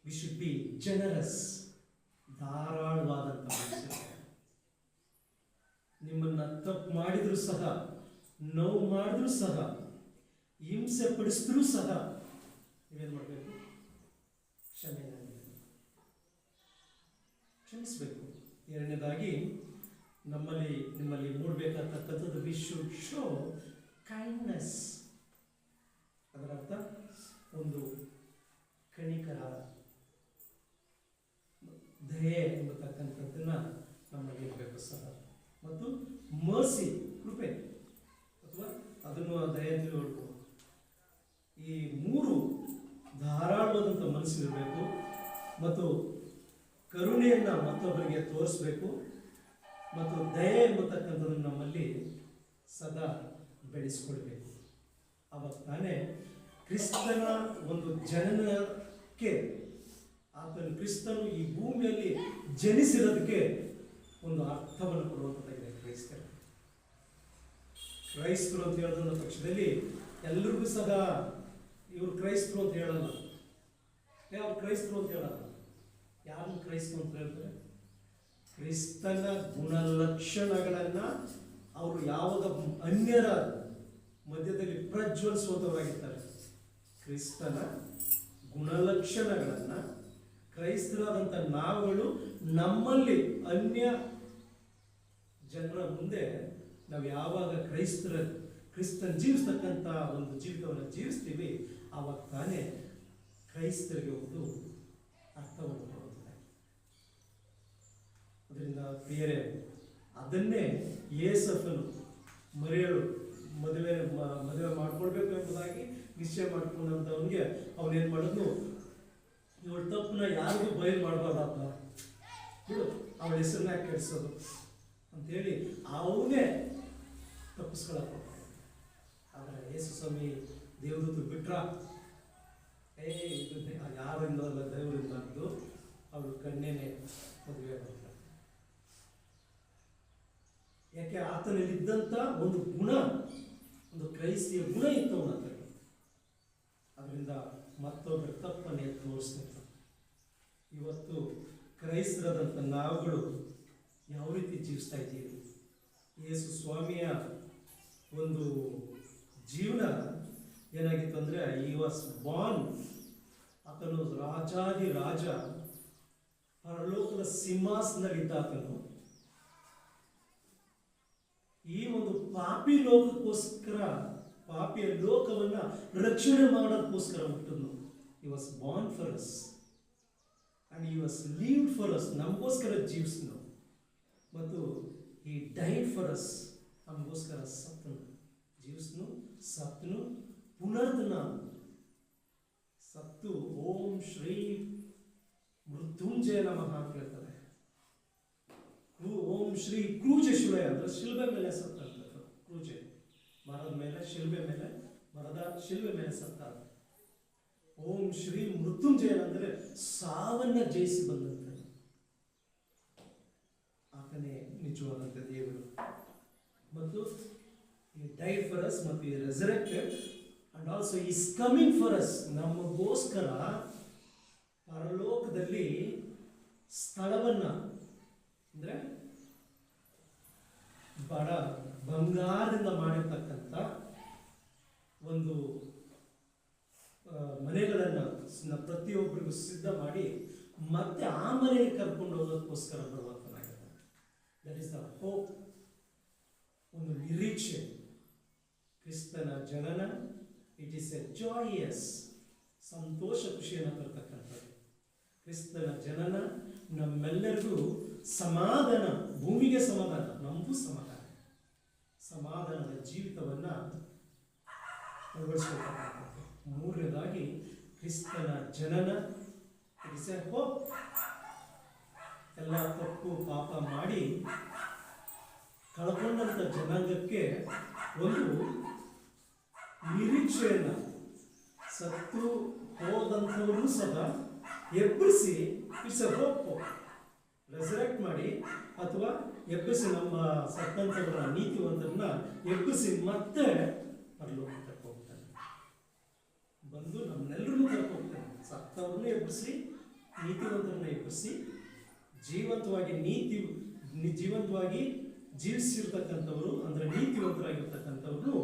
we should be generous, ಧಾರಾಳವಾದಂಥ ಮನುಷ್ಯ. ನಿಮ್ಮನ್ನ ತಪ್ಪು ಮಾಡಿದ್ರು ಸಹ, ನೋವು ಮಾಡಿದ್ರು ಸಹ, ಹಿಂಸೆ ಪಡಿಸಿದ್ರು ಸಹ ನೀವೇನು ಮಾಡಬೇಕು? ಕ್ಷಮಿಸಬೇಕು. ಎರಡನೇದಾಗಿ ನಿಮ್ಮಲ್ಲಿ ಮೂಡಬೇಕಾಗ್ತಕ್ಕಂಥದ್ದು ವಿ ಶುಡ್ ಶೋ ಕೈಂಡ್ನೆಸ್. ಅದರ ಅರ್ಥ ಒಂದು ಕಣಿಕರ, ದಯೆ ಎಂಬತಕ್ಕಂಥದ್ದನ್ನ ನಮ್ಮಲ್ಲಿ ಇರಬೇಕು ಸಹ. ಮತ್ತು ಮರ್ಸಿ, ಕೃಪೆ, ಅಥವಾ ಅದನ್ನು ದಯೆ ಅಂತ ಹೇಳ್ಬೋದು. ಈ 3 ಧಾರಾಳವಾದಂಥ ಮನಸ್ಸಿರಬೇಕು ಮತ್ತು ಕರುಣೆಯನ್ನ ಮತ್ತೊಬ್ಬರಿಗೆ ತೋರಿಸ್ಬೇಕು ಮತ್ತು ದಯೆ ಎಂಬತಕ್ಕಂಥದ್ದನ್ನು ನಮ್ಮಲ್ಲಿ ಸದಾ ಬೆಳೆಸ್ಕೊಳ್ಬೇಕು. ಆವಾಗ ತಾನೇ ಕ್ರಿಸ್ತನ ಒಂದು ಜನನಕ್ಕೆ ಕ್ರಿಸ್ತನು ಈ ಭೂಮಿಯಲ್ಲಿ ಜನಿಸಿರೋದಕ್ಕೆ ಒಂದು ಅರ್ಥವನ್ನು ಕೊಡುವಂಥದ್ದಾಗಿದೆ ಕ್ರೈಸ್ತರು ಅಂತ ಹೇಳೋದ್ರ ಪಕ್ಷದಲ್ಲಿ ಎಲ್ರಿಗೂ ಸಹ ಇವರು ಕ್ರೈಸ್ತರು ಅಂತ ಹೇಳಲ್ಲ. ಅವ್ರು ಕ್ರೈಸ್ತರು ಅಂತ ಹೇಳಲ್ಲ. ಯಾರು ಕ್ರೈಸ್ತರು ಅಂತ ಹೇಳ್ತಾರೆ? ಕ್ರಿಸ್ತನ ಗುಣಲಕ್ಷಣಗಳನ್ನ ಅವರು ಯಾವಾಗ ಅನ್ಯರ ಮಧ್ಯದಲ್ಲಿ ಪ್ರಜ್ವಲಿಸುವಂತವರಾಗಿರ್ತಾರೆ. ಕ್ರಿಸ್ತನ ಗುಣಲಕ್ಷಣಗಳನ್ನ ಕ್ರೈಸ್ತರಾದಂಥ ನಾವುಗಳು ನಮ್ಮಲ್ಲಿ ಅನ್ಯ ಜನರ ಮುಂದೆ ನಾವು ಯಾವಾಗ ಕ್ರಿಸ್ತನ್ ಜೀವಿಸ್ತಕ್ಕಂಥ ಒಂದು ಜೀವಿತವನ್ನು ಜೀವಿಸ್ತೀವಿ, ಆವಾಗ ತಾನೇ ಕ್ರೈಸ್ತರಿಗೆ ಒಂದು ಅರ್ಥವನ್ನು ಕೊಡುತ್ತದೆ. ಅದರಿಂದ ಪ್ರಿಯರೇ, ಅದನ್ನೇ ಯೇಸಪ್ಪನು ಮರಿಯಳು ಮದುವೆ ಮಾಡ್ಕೊಳ್ಬೇಕು ಎಂಬುದಾಗಿ ನಿಶ್ಚಯ ಮಾಡ್ಕೊಂಡಂಥವನಿಗೆ ಅವನೇನು ಮಾಡಿದ್ನು, ಇವಳು ತಪ್ಪನ್ನ ಯಾರಿಗೂ ಬಯಲು ಮಾಡಬಾರ್ದಪ್ಪ, ಬಿಡು ಅವಳ ಹೆಸರನ್ನ ಕೆಡಿಸೋದು ಅಂತೇಳಿ ಅವನೇ ತಪ್ಪಿಸ್ಕೊಳಪ್ಪ. ಆದರೆ ಯೇಸು ಸ್ವಾಮಿ ದೇವದೂತರು ಬಿಟ್ರ, ಇದು ಯಾರಿಂದ ಅಲ್ಲ ದೇವರಿಂದ ಅಂದು ಅವಳು ಕಣ್ಣೇನೆ ಮದುವೆ ಮಾಡ್ತಾರೆ. ಯಾಕೆ ಆತನಲ್ಲಿದ್ದಂಥ ಒಂದು ಗುಣ, ಒಂದು ಕ್ರೈಸ್ತಿಯ ಗುಣ ಇತ್ತು ಅವನ ಹತ್ರ. ಅದರಿಂದ ಮತ್ತೊಬ್ಬರ ತಪ್ಪನ್ನೇ ತೋರಿಸ್ತಾರೆ. ಇವತ್ತು ಕ್ರೈಸ್ತರಾದಂಥ ನಾವುಗಳು ಯಾವ ರೀತಿ ಜೀವಿಸ್ತಾ ಇದ್ದೀವಿ? ಯೇಸು ಸ್ವಾಮಿಯ ಒಂದು ಜೀವನ ಏನಾಗಿತ್ತು ಅಂದರೆ, ಈ ವಾಸ್ ಬಾರ್ನ್, ಆತನು ರಾಜಾದಿ ರಾಜ, ಪರಲೋಕದ ಸಿಂಹಾಸನದಲ್ಲಿದ್ದ ಆತನು ಈ ಒಂದು ಪಾಪಿ ಲೋಕಕ್ಕೋಸ್ಕರ, ಪಾಪಿಯ ಲೋಕವನ್ನ ರಕ್ಷಣೆ ಮಾಡೋದಕ್ಕೋಸ್ಕರ ಹುಟ್ಟಿದ್ನು. He was born for us and he was lived for us, ನಮಗೋಸ್ಕರ ಜೀವಿಸ್ನು. ಮತ್ತು ಈ ಡೈಡ್ ಫಾರ್ ಅಸ್, ನಮಗೋಸ್ಕರ ಸತ್ತನು, ಜೀವಿಸ್ನು, ಸತ್ತನು, ಪುನರ್ದನ ಸತ್ತು ಓಂ ಶ್ರೀ ಮೃತ್ಯುಂಜಯ ನಮಃ ಅಂತ ಹೇಳ್ತಾರೆ. ಓಂ ಶ್ರೀ ಕ್ರೂಜೆ ಶಿಲೆ ಅಂದ್ರೆ ಶಿಲ್ಬೆ ಮೇಲೆ ಸತ್ತಂಥದ್ದು. ಕ್ರೂಜೆ ಮರದ ಮೇಲೆ, ಶಿಲ್ಬೆ ಮೇಲೆ, ಮರದ ಶಿಲ್ಬೆ ಮೇಲೆ ಸತ್ತ. ಓಂ ಶ್ರೀ ಮೃತ್ಯುಂಜಯ ಅಂದರೆ ಸಾವನ್ನ ಜಯಿಸಿ ಬಂದಂಥದ್ದು. ಆತನೇ ನಿಜವಾದಂಥ ದೇವರು. ಮತ್ತು ಈ ಡೈಡ್ ಫಾರ್ ಅಸ್ ಮತ್ತು ಈ resurrected and also is coming for us, ನಮಗೋಸ್ಕರ ಪರಲೋಕದಲ್ಲಿ ಸ್ಥಳವನ್ನ, ಅಂದರೆ ಬಡ ಬಂಗಾರದಿಂದ ಮಾಡಿರ್ತಕ್ಕಂಥ ಒಂದು ಮನೆಗಳನ್ನು ಪ್ರತಿಯೊಬ್ಬರಿಗೂ ಸಿದ್ಧ ಮಾಡಿ ಮತ್ತೆ ಆ ಮನೆಗೆ ಕರ್ಕೊಂಡು ಹೋಗೋದಕ್ಕೋಸ್ಕರ ಬರುವಂತನಾಗಿದೆ. ದಟ್ ಈಸ್ ದ ಹೋಪ್, ಒಂದು ನಿರೀಕ್ಷೆ. ಕ್ರಿಸ್ತನ ಜನನ, ಇಟ್ ಈಸ್ ಎ ಜಾಯಸ್, ಸಂತೋಷ ಖುಷಿಯನ್ನು ತರ್ತಕ್ಕಂಥದ್ದು. ಕ್ರಿಸ್ತನ ಜನನ ನಮ್ಮೆಲ್ಲರಿಗೂ ಸಮಾಧಾನ, ಭೂಮಿಗೆ ಸಮಾಧಾನ, ನಮಗೂ ಸಮಾಧಾನ, ಸಮಾಧಾನದ ಜೀವಿತವನ್ನ ಅಳವಡಿಸ್ಕೊಳ್ತಕ್ಕಂಥದ್ದು. ಮೂರನೇದಾಗಿ ಕ್ರಿಸ್ತನ ಜನನ, ಇಟ್ ಇಸ್ ಎ ಹೋಪ್. ಎಲ್ಲ ತಪ್ಪು ಪಾಪ ಮಾಡಿ ಕಳ್ಕೊಂಡಂಥ ಜನಾಂಗಕ್ಕೆ ಒಂದು ನಿರೀಕ್ಷೆಯನ್ನ, ಸತ್ತು ಹೋದಂಥವರು ಸಹ ಎಬ್ಬಿಸಿ, ಇಟ್ಸ್ ಎ ಹೋಪ್, ರೆಸರೆಕ್ಟ್ ಮಾಡಿ ಅಥವಾ ಎಬ್ಬಿಸಿ, ನಮ್ಮ ಸತ್ತಂಥವರ ನೀತಿವಂತರನ್ನ ಎಬ್ಬಿಸಿ ಮತ್ತೆ ಪರಲೋಕ ಕರ್ಕೊಂಡು ಹೋಗ್ತಾನೆ. ಬಂದು ನಮ್ಮನ್ನೆಲ್ಲರನ್ನೂ ಕರ್ಕೊಂಡು ಹೋಗ್ತಾನೆ. ಸತ್ತವ್ರನ್ನ ಎಬ್ಬಿಸಿ, ನೀತಿವಂತರನ್ನ ಎಬ್ಬಿಸಿ, ಜೀವಂತವಾಗಿ ಜೀವಿಸಿರ್ತಕ್ಕಂಥವ್ರು ಅಂದರೆ ನೀತಿವಂತರಾಗಿರ್ತಕ್ಕಂಥವ್ರು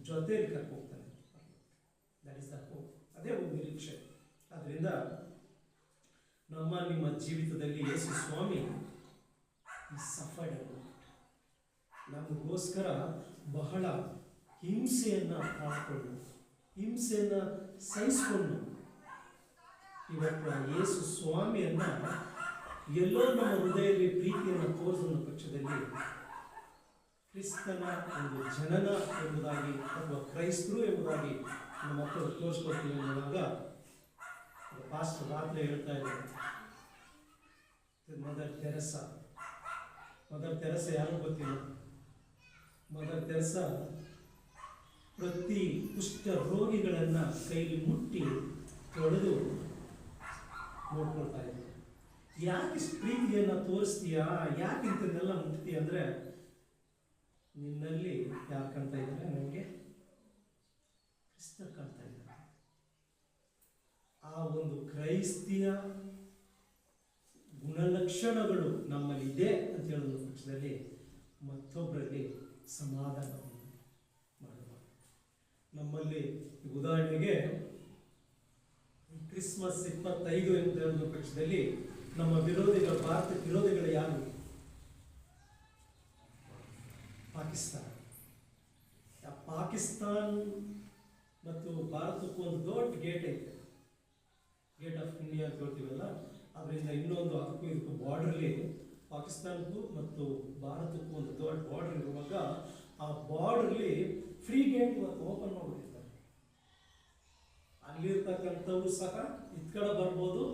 ಜೊತೆಯಲ್ಲಿ ಕರ್ಕೊಂಡು ಹೋಗ್ತಾನೆ. That is the hope. ಅದೇ ಒಂದು ನಿರೀಕ್ಷೆ. ಅದರಿಂದ ನಿಮ್ಮ ಜೀವಿತದಲ್ಲಿ ಯೇಸು ಸ್ವಾಮಿ ಸಫರ್ಡ್, ನಮಗೋಸ್ಕರ ಬಹಳ ಹಿಂಸೆಯನ್ನು ತಾಳ್ಕೊಂಡು, ಹಿಂಸೆಯನ್ನು ಸಹಿಸಿಕೊಂಡು, ಇವತ್ತು ಯೇಸು ಸ್ವಾಮಿಯನ್ನ ಎಲ್ಲೋ ನಮ್ಮ ಹೃದಯದಲ್ಲಿ ಪ್ರೀತಿಯನ್ನು ತೋರಿಸಿದ ಪಕ್ಷದಲ್ಲಿ ಕ್ರಿಸ್ತನ ಒಂದು ಜನನ ಎಂಬುದಾಗಿ ಅಥವಾ ಕ್ರೈಸ್ತರು ಎಂಬುದಾಗಿ ನಮ್ಮ ಮಕ್ಕಳು ತೋರಿಸ್ಕೊಳ್ತೀವಿ ಅನ್ನುವಾಗ ಪಾಸ್ಟರ್ ರಾತ್ರಿ ಹೇಳ್ತಾ ಇದ್ದಾರೆ, ಮದರ್ ತೆರೆಸ ಯಾರು ಗೊತ್ತಿಲ್ಲ. ಮದರ್ ತೆರೆಸ ಪ್ರತಿ ಕುಷ್ಠ ರೋಗಿಗಳನ್ನ ಕೈಲಿ ಮುಟ್ಟಿ ತೊಳೆದು ನೋಡ್ಕೊಳ್ತಾ ಇದ್ದೀವಿ. ಯಾಕೆ ಇಷ್ಟು ಪ್ರೀತಿಯನ್ನು ತೋರಿಸ್ತೀಯಾ, ಯಾಕೆ ಇಂಥನ್ನೆಲ್ಲ ಮುಟ್ತೀಯ ಅಂದರೆ, ನಿನ್ನಲ್ಲಿ ಯಾರು ಕಾಣ್ತಾ ಇದ್ದಾರೆ? ನನಗೆ ಕ್ರಿಸ್ತ ಕಾಣ್ತಾ ಇದ್ದಾರೆ. ಆ ಒಂದು ಕ್ರೈಸ್ತಿಯ ಗುಣಲಕ್ಷಣಗಳು ನಮ್ಮಲ್ಲಿ ಇದೆ ಅಂತ ಹೇಳುವ ಪಕ್ಷದಲ್ಲಿ ಮತ್ತೊಬ್ಬರಲ್ಲಿ ಸಮಾಧಾನವನ್ನು ಮಾಡುವ. ನಮ್ಮಲ್ಲಿ ಉದಾಹರಣೆಗೆ ಕ್ರಿಸ್ಮಸ್ 25 ಅಂತ ಹೇಳುವ ಪಕ್ಷದಲ್ಲಿ ನಮ್ಮ ವಿರೋಧಿಗಳು, ಭಾರತ ವಿರೋಧಿಗಳು ಯಾರು? ಪಾಕಿಸ್ತಾನ. ಪಾಕಿಸ್ತಾನ್ ಮತ್ತು ಭಾರತಕ್ಕೂ ಒಂದು ದೊಡ್ಡ ಗೇಟ್ ಐತೆ, ಗೇಟ್ ಆಫ್ ಇಂಡಿಯಾ ಅಂತ ಹೇಳ್ತೀವಲ್ಲ. ಅದರಿಂದ ಇನ್ನೊಂದು ಅದಕ್ಕೂ ಇದಕ್ಕೂ ಬಾರ್ಡ್ರಲ್ಲಿ, ಪಾಕಿಸ್ತಾನಕ್ಕೂ ಮತ್ತು ಭಾರತಕ್ಕೂ ಒಂದು ದೊಡ್ಡ ಬಾರ್ಡರ್ ಇರುವಾಗ ಆ ಬಾರ್ಡ್ರಲ್ಲಿ ಫ್ರೀ ಗೇಟ್ ಇವತ್ತು ಓಪನ್ ಮಾಡಿಬಿಟ್ಟಿದ್ದಾರೆ. ಅಲ್ಲಿರ್ತಕ್ಕಂಥವ್ರು ಸಹ ಇತ್ ಕಡೆ ಬರ್ಬೋದು,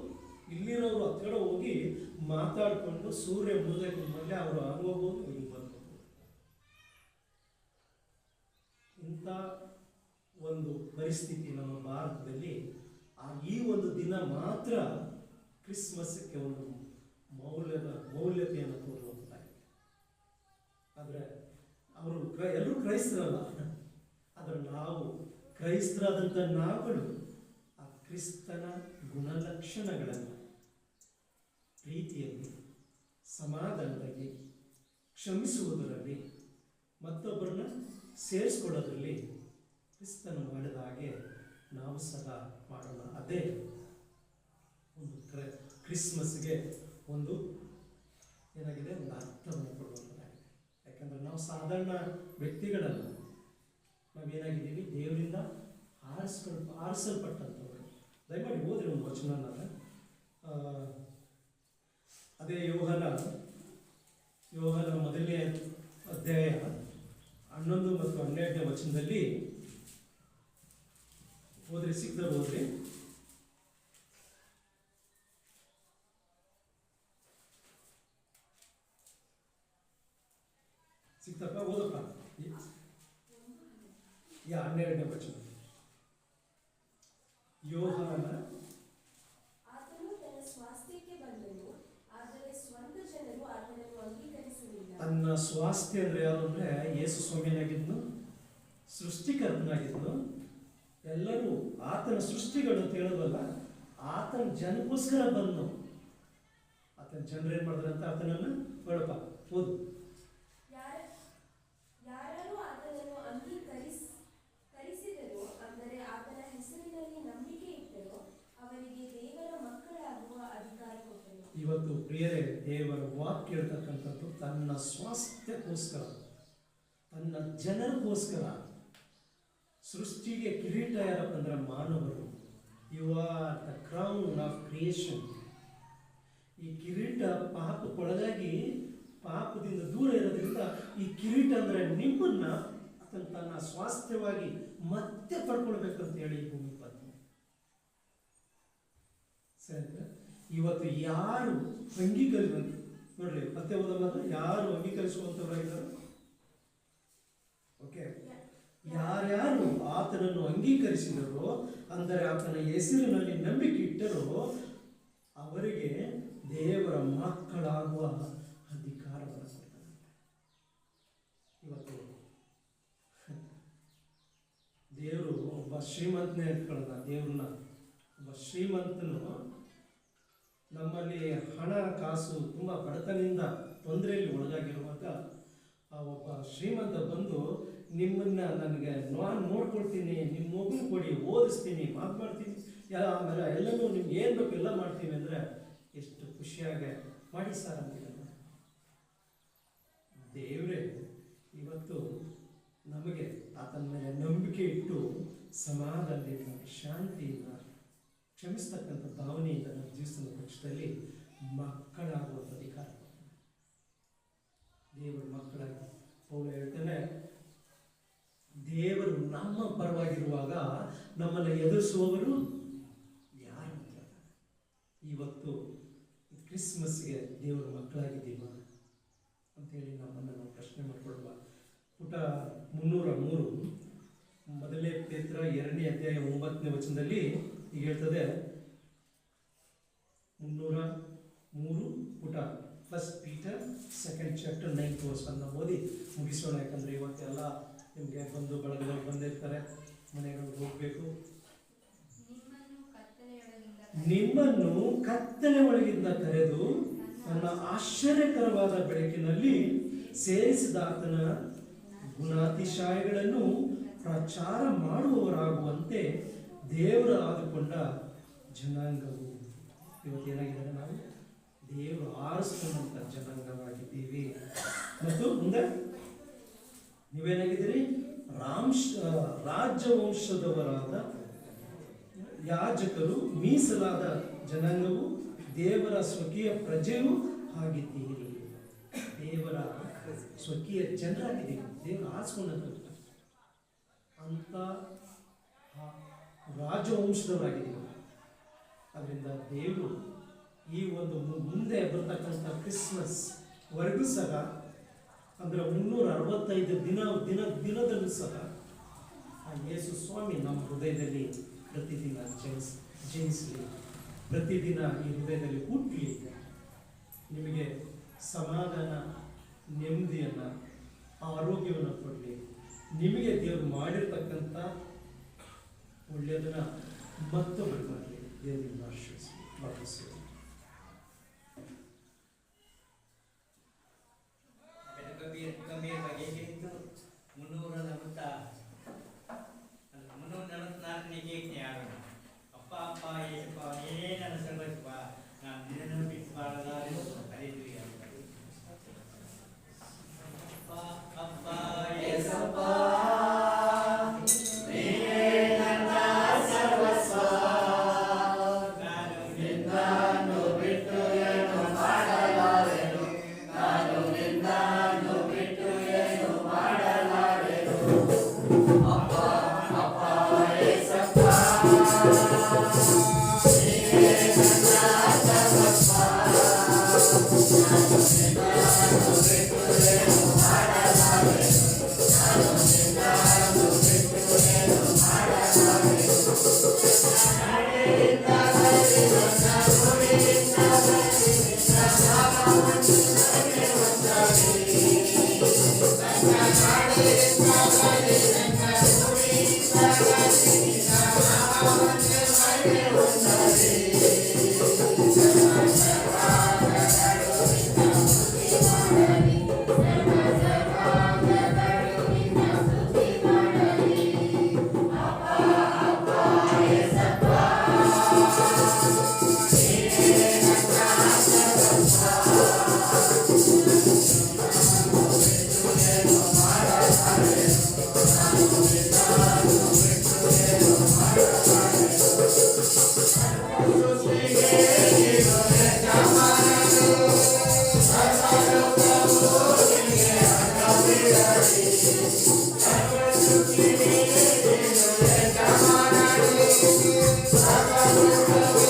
ಇಲ್ಲಿರೋರು ಹತ್ ಕಡೆ ಹೋಗಿ ಮಾತಾಡಿಕೊಂಡು ಸೂರ್ಯ ಮುಳುಗಕ್ಕೆ ಮೇಲೆ ಅವರು ಆಗೋಗ್ಬೋದು, ಇಲ್ಲಿ ಬರ್ಬೋದು. ಇಂಥ ಒಂದು ಪರಿಸ್ಥಿತಿ ನಮ್ಮ ಭಾರತದಲ್ಲಿ ಈ ಒಂದು ದಿನ ಮಾತ್ರ ಕ್ರಿಸ್ಮಸ್ಗೆ ಒಂದು ಮೌಲ್ಯತೆಯನ್ನು ತೋರುವಂತಾಗಿದೆ. ಆದರೆ ಅವರು ಎಲ್ಲರೂ ಕ್ರೈಸ್ತರಲ್ಲ, ಆದರೆ ನಾವು ಕ್ರೈಸ್ತರಾದಂಥ ನಾವುಗಳು ಆ ಕ್ರಿಸ್ತನ ಗುಣಲಕ್ಷಣಗಳನ್ನು ಪ್ರೀತಿಯಲ್ಲಿ, ಸಮಾಧಾನದಲ್ಲಿ, ಕ್ಷಮಿಸುವುದರಲ್ಲಿ, ಮತ್ತೊಬ್ಬರನ್ನ ಸೇರಿಸ್ಕೊಳ್ಳೋದ್ರಲ್ಲಿ ಕ್ರಿಸ್ತನು ಮಾಡಿದ ಹಾಗೆ ನಾವು ಸಹ ಮಾಡೋಣ. ಅದೇ ಒಂದು ಕ್ರಿಸ್ಮಸ್ಗೆ ಒಂದು ಏನಾಗಿದೆ, ಒಂದು ಅರ್ಥವನ್ನು ಕೊಡುವಂಥದ್ದಾಗಿದೆ. ಯಾಕಂದರೆ ನಾವು ಸಾಧಾರಣ ವ್ಯಕ್ತಿಗಳಲ್ಲ, ನಾವೇನಾಗಿದ್ದೀವಿ, ದೇವರಿಂದ ಆರಿಸಲ್ಪಟ್ಟಂಥವ್ರು. ದಯಮಾಡಿ ಓದ್ರಿ ಒಂದು ವಚನ. ಅದೇ ಯೋಹನ ಮೊದಲನೇ ಅಧ್ಯಾಯ 11 ಮತ್ತು 12ನೇ ವಚನದಲ್ಲಿ ಓದ್ರಿ, ಸಿಕ್ಕಿದ್ರೆ ಓದ್ರಿ. ಸಿಕ್ತಪ್ಪ, ಓದಪ್ಪ. 12ನೇ ವಚನ. ಯೋಹಾನ ಆತನು ತನ್ನ ಸ್ವಾಸ್ಥ್ಯಕ್ಕೆ ಬಂದನು, ಆದರೆ ಸ್ವಂತ ಜನರು ಆತನನ್ನು ಅಂಗೀಕರಿಸಲಿಲ್ಲ. ತನ್ನ ಸ್ವಾಸ್ಥ್ಯ ಅಂದ್ರೆ ಯಾರು ಅಂದ್ರೆ, ಯೇಸು ಸ್ವಾಮಿನಾಗಿದ್ನು, ಸೃಷ್ಟಿಕರ್ತನಾಗಿದ್ನು. ಎಲ್ಲರೂ ಆತನ ಸೃಷ್ಟಿಗಳು ಅಂತ ಹೇಳೋದಲ್ಲ, ಆತನ ಜನಕ್ಕೋಸ್ಕರ ಬಂದು ಆತನ ಜನರು ಏನ್ ಮಾಡಿದ್ರೆ ಅಂತ ಆತನನ್ನು ಹೇಳಪ್ಪ, ಓದು. ಯಾರು ಆತನನ್ನು ಅಂಗೀಕರಿಸಿದರೋ, ಅಂದರೆ ಆತನ ಹೆಸರಿನಲ್ಲಿ ನಂಬಿಕೆ ಇಟ್ಟರೋ, ಅವರಿಗೆ ದೇವರ ಮಕ್ಕಳಾಗುವ ಅಧಿಕಾರ ಕೊಟ್ಟರು. ಇವತ್ತು ಪ್ರಿಯರೇ, ದೇವರ ವಾಕ್ಯ ಹೇಳ್ತಕ್ಕಂಥದ್ದು ತನ್ನ ಸ್ವಾಸ್ಥ್ಯಕ್ಕೋಸ್ಕರ, ತನ್ನ ಜನರಿಗೋಸ್ಕರ. ಸೃಷ್ಟಿಗೆ ಕಿರೀಟ ಯಾರಪ್ಪ ಅಂದ್ರೆ ಮಾನವರು. You are the crown of creation. ಈ ಕಿರೀಟ ಪಾಪಕ್ಕೊಳಗಾಗಿ, ಪಾಪದಿಂದ ದೂರ ಇರೋದ್ರಿಂದ ಈ ಕಿರೀಟ ಅಂದ್ರೆ ನಿಮ್ಮನ್ನ ತನ್ನ ಸ್ವಾಸ್ಥ್ಯವಾಗಿ ಮತ್ತೆ ಪಡ್ಕೊಳ್ಬೇಕಂತ ಹೇಳಿ ಈ ಭೂಮಿ ಬಂತು. ಸರಿ, ಇವತ್ತು ಯಾರು ನೋಡ್ರಿ, ಮತ್ತೆ ಓದೋದಾದ್ರೆ ಯಾರು ಅಂಗೀಕರಿಸುವಂತವರಾಗಿದ್ದಾರೆ? ಓಕೆ, ಯಾರ್ಯಾರು ಆತನನ್ನು ಅಂಗೀಕರಿಸಿದರೋ, ಅಂದರೆ ಆತನ ಹೆಸರಿನಲ್ಲಿ ನಂಬಿಕೆ ಇಟ್ಟರೋ, ಅವರಿಗೆ ದೇವರ ಮಕ್ಕಳಾಗುವ ಅಧಿಕಾರವನ್ನು ಕೊಡ್ತಾನೆ. ಇವತ್ತು ದೇವರು ಒಬ್ಬ ಶ್ರೀಮಂತನೇ ಇಟ್ಕೊಳ್ಳೋಣ, ದೇವ್ರನ್ನ ಒಬ್ಬ ಶ್ರೀಮಂತನು ನಮ್ಮಲ್ಲಿ ಹಣ ಕಾಸು ತುಂಬ ಬಡತನದಿಂದ ತೊಂದರೆಯಲ್ಲಿ ಒಳಗಾಗಿರುವಾಗ ಆ ಒಬ್ಬ ಶ್ರೀಮಂತ ಬಂದು ನಿಮ್ಮನ್ನ ನನಗೆ ನಾನು ನೋಡ್ಕೊಳ್ತೀನಿ, ನಿಮ್ಮ ಮಗು ಕೊಡಿ, ಓದಿಸ್ತೀನಿ, ಮಾಡ್ತೀನಿ, ಆಮೇಲೆ ಎಲ್ಲನೂ ನಿಮ್ಗೆ ಏನು ಬೇಕು ಎಲ್ಲ ಮಾಡ್ತೀನಿ ಅಂದರೆ ಎಷ್ಟು ಖುಷಿಯಾಗಿ ಮಾಡಿ ಸರ್ ಅಂತೀರ. ದೇವರೇ ಇವತ್ತು ನಮಗೆ ಆತನ ಮೇಲೆ ನಂಬಿಕೆ ಇಟ್ಟು ಸಮಾಧಾನದಿಂದ, ಶಾಂತಿಯಿಂದ, ಕ್ಷಮಿಸ್ತಕ್ಕಂಥ ಭಾವನೆಯಿಂದ ನಮ್ಮ ಜೀವಿಸುವ ಪಕ್ಷದಲ್ಲಿ ಮಕ್ಕಳಾಗುವಂಥ ಅಧಿಕಾರ. ದೇವರ ಮಕ್ಕಳಾಗಿ ಪೌಲ ಹೇಳ್ತಾನೆ, ದೇವರು ನಮ್ಮ ಪರವಾಗಿರುವಾಗ ನಮ್ಮನ್ನು ಎದುರಿಸುವವರು ಯಾರು ಅಂತ ಹೇಳ್ತಾನೆ. ಇವತ್ತು ಕ್ರಿಸ್ಮಸ್ಗೆ ದೇವರ ಮಕ್ಕಳಾಗಿದ್ದೀವ ಅಂತೇಳಿ ನಮ್ಮನ್ನು ನಾವು ಪ್ರಶ್ನೆ ಮಾಡಿಕೊಳ್ಳುವ. ಪುಟ 303 ಮೊದಲನೇ ಪೇತ್ರ 2ನೇ ಅಧ್ಯಾಯ 9ನೇ ವಚನದಲ್ಲಿ ಈಗ ಹೇಳ್ತದೆ, 303 ಪುಟ. First Peter 2nd chapter 9th verse ಅನ್ನು ಓದಿ ಮುಗಿಸೋಣ. ಯಾಕಂದರೆ ಇವತ್ತೆಲ್ಲ ನಿಮಗೆ ಬಂದು ಬಳಗದವ್ರು ಬಂದಿರ್ತಾರೆ, ಮನೆಗೆ ಹೋಗಬೇಕು. ನಿಮ್ಮನ್ನು ಕತ್ತಲೆ ಒಳಗಿಂದ ಕರೆದು ತನ್ನ ಆಶ್ಚರ್ಯಕರವಾದ ಬೆಳಕಿನಲ್ಲಿ ಸೇರಿಸಿದ ಆತನ ಗುಣಾತಿಶಯಗಳನ್ನು ಪ್ರಚಾರ ಮಾಡುವವರಾಗುವಂತೆ ದೇವರು ಆದುಕೊಂಡ ಜನಾಂಗವು. ಇವತ್ತೇನಾಗಿದ್ದಾರೆ, ನಾವು ದೇವರು ಆರಿಸಿಕೊಂಡಂಥ ಜನಾಂಗವಾಗಿದ್ದೀವಿ. ಮತ್ತು ಮುಂದೆ ನೀವೇನಾಗಿದ್ದೀರಿ, ರಾಜವಂಶದವರಾದ ಯಾಜಕರು, ಮೀಸಲಾದ ಜನಾಂಗವು, ದೇವರ ಸ್ವಕೀಯ ಪ್ರಜೆಯೂ ಆಗಿದ್ದೀರಿ. ದೇವರ ಸ್ವಕೀಯ ಜನರಾಗಿದ್ದೀವಿ, ದೇವರು ಆರಿಸ್ಕೊಂಡಂಥ ಅಂತ ರಾಜವಂಶದವರಾಗಿದ್ದೀವಿ. ಅದರಿಂದ ದೇವರು ಈ ಒಂದು ಮುಂದೆ ಬರ್ತಕ್ಕಂಥ ಕ್ರಿಸ್ಮಸ್ ವರೆಗೂ ಸಹ, ಅಂದರೆ 365 ದಿನದಲ್ಲೂ ಸಹ ಆ ಯೇಸು ಸ್ವಾಮಿ ನಮ್ಮ ಹೃದಯದಲ್ಲಿ ಪ್ರತಿದಿನ ಜನಿಸಲಿ, ಪ್ರತಿದಿನ ಈ ಹೃದಯದಲ್ಲಿ ಹುಟ್ಟಲಿ. ನಿಮಗೆ ಸಮಾಧಾನ, ನೆಮ್ಮದಿಯನ್ನು, ಆರೋಗ್ಯವನ್ನು ಕೊಡಲಿ. ನಿಮಗೆ ದೇವರು ಮಾಡಿರ್ತಕ್ಕಂಥ ಒಳ್ಳೆಯದನ್ನು ಮತ್ತೊಬ್ಬರು ಮಾಡಲಿ. ದೇವರಿಂದ ಆಶೀರ್ವದಿಸಿ. ಗಂಭೀರ ಬಗ್ಗೆ ಹೇಗಿತ್ತು 344ನೇ ಕೀರ್ತನೆ ಆಡೋಣ. ಅಪ್ಪ ಅಪ್ಪ ಏಸಪ್ಪ ನೀನೇ ನನ್ನ ಸರ್ವಸ್ವ, ನಾನು ನಿನ್ನನ್ನು ಬಿಟ್ಟು ಬಾಳಲಾರೆನು. ಹಲ್ಲೆಲೂಯಾ. ಅಪ್ಪ ಅಪ್ಪ ಏಸಪ್ಪ ನೀನೇ ನನ್ನ ಸರ್ವಸ್ವ, ನಾನು ನಿನ್ನನ್ನು ಬಿಟ್ಟು ಏನು ಮಾಡಲಾರೆನು, ನಾನು ನಿನ್ನನ್ನು ಬಿಟ್ಟು ಏನು ಮಾಡಲಾರೆನು. ಅಪ್ಪ ಅಪ್ಪ ಏಸಪ್ಪ ನೀನೇ ನನ್ನ ಸರ್ವಸ್ವ, ನಾನು ನಿನ್ನನ್ನು ಬಿಟ್ಟು ಏನು ಮಾಡಲಾರೆನು, ನಾನು ನಿನ್ನನ್ನು ಬಿಟ್ಟು ಏನು ಮಾಡಲಾರೆನು. ನಡೆಯಿಂದ ಬರಲಿ ನನ್ನ ಗುರಿಯಿಂದ ಬರಲಿ, ನಿನ್ನ ನಾಮವನ್ನು ನನಗೆ ಹೊಂದಲಿ. ನನ್ನ ನಡೆಯಿಂದ ಬರಲಿ ನನ್ನ ಗುರಿಯಿಂದ ಬರಲಿ, ನಿನ್ನ ನಾಮವನ್ನು ನನಗೆ ಹೊಂದಲಿ. ಸರ್ವ ಸರ್ವಾಂಗಗಳು ನಿನ್ನ ಸ್ತುತಿ ಮಾಡಲಿ, ಸರ್ವ ಸರ್ವಾಂಗಗಳು ನಿನ್ನ ಸ್ತುತಿ ಮಾಡಲಿ. ಅಪ್ಪ ಅಪ್ಪ ಏಸಪ್ಪ ನೀನೇ ನನ್ನ ಸರ್ವಸ್ವ, ಬಿಟ್ಟು ಏನು ಮಾಡಲಾರೆನು, ನಾನು ನಿನ್ನನ್ನು ಬಿಟ್ಟು ಏನು ಮಾಡಲಾರೆನು. ಸರ್ವಸೃಷ್ಟಿಗೆ ನೀನು ಯಜಮಾನನು, ಸರ್ವಲೋಕವು ನಿನಗೆ ಅಂಗವಿರಲಿ. ಸರ್ವಸೃಷ್ಟಿಗೆ ನೀನು ಯಜಮಾನನು, ಸರ್ವಲೋಕವು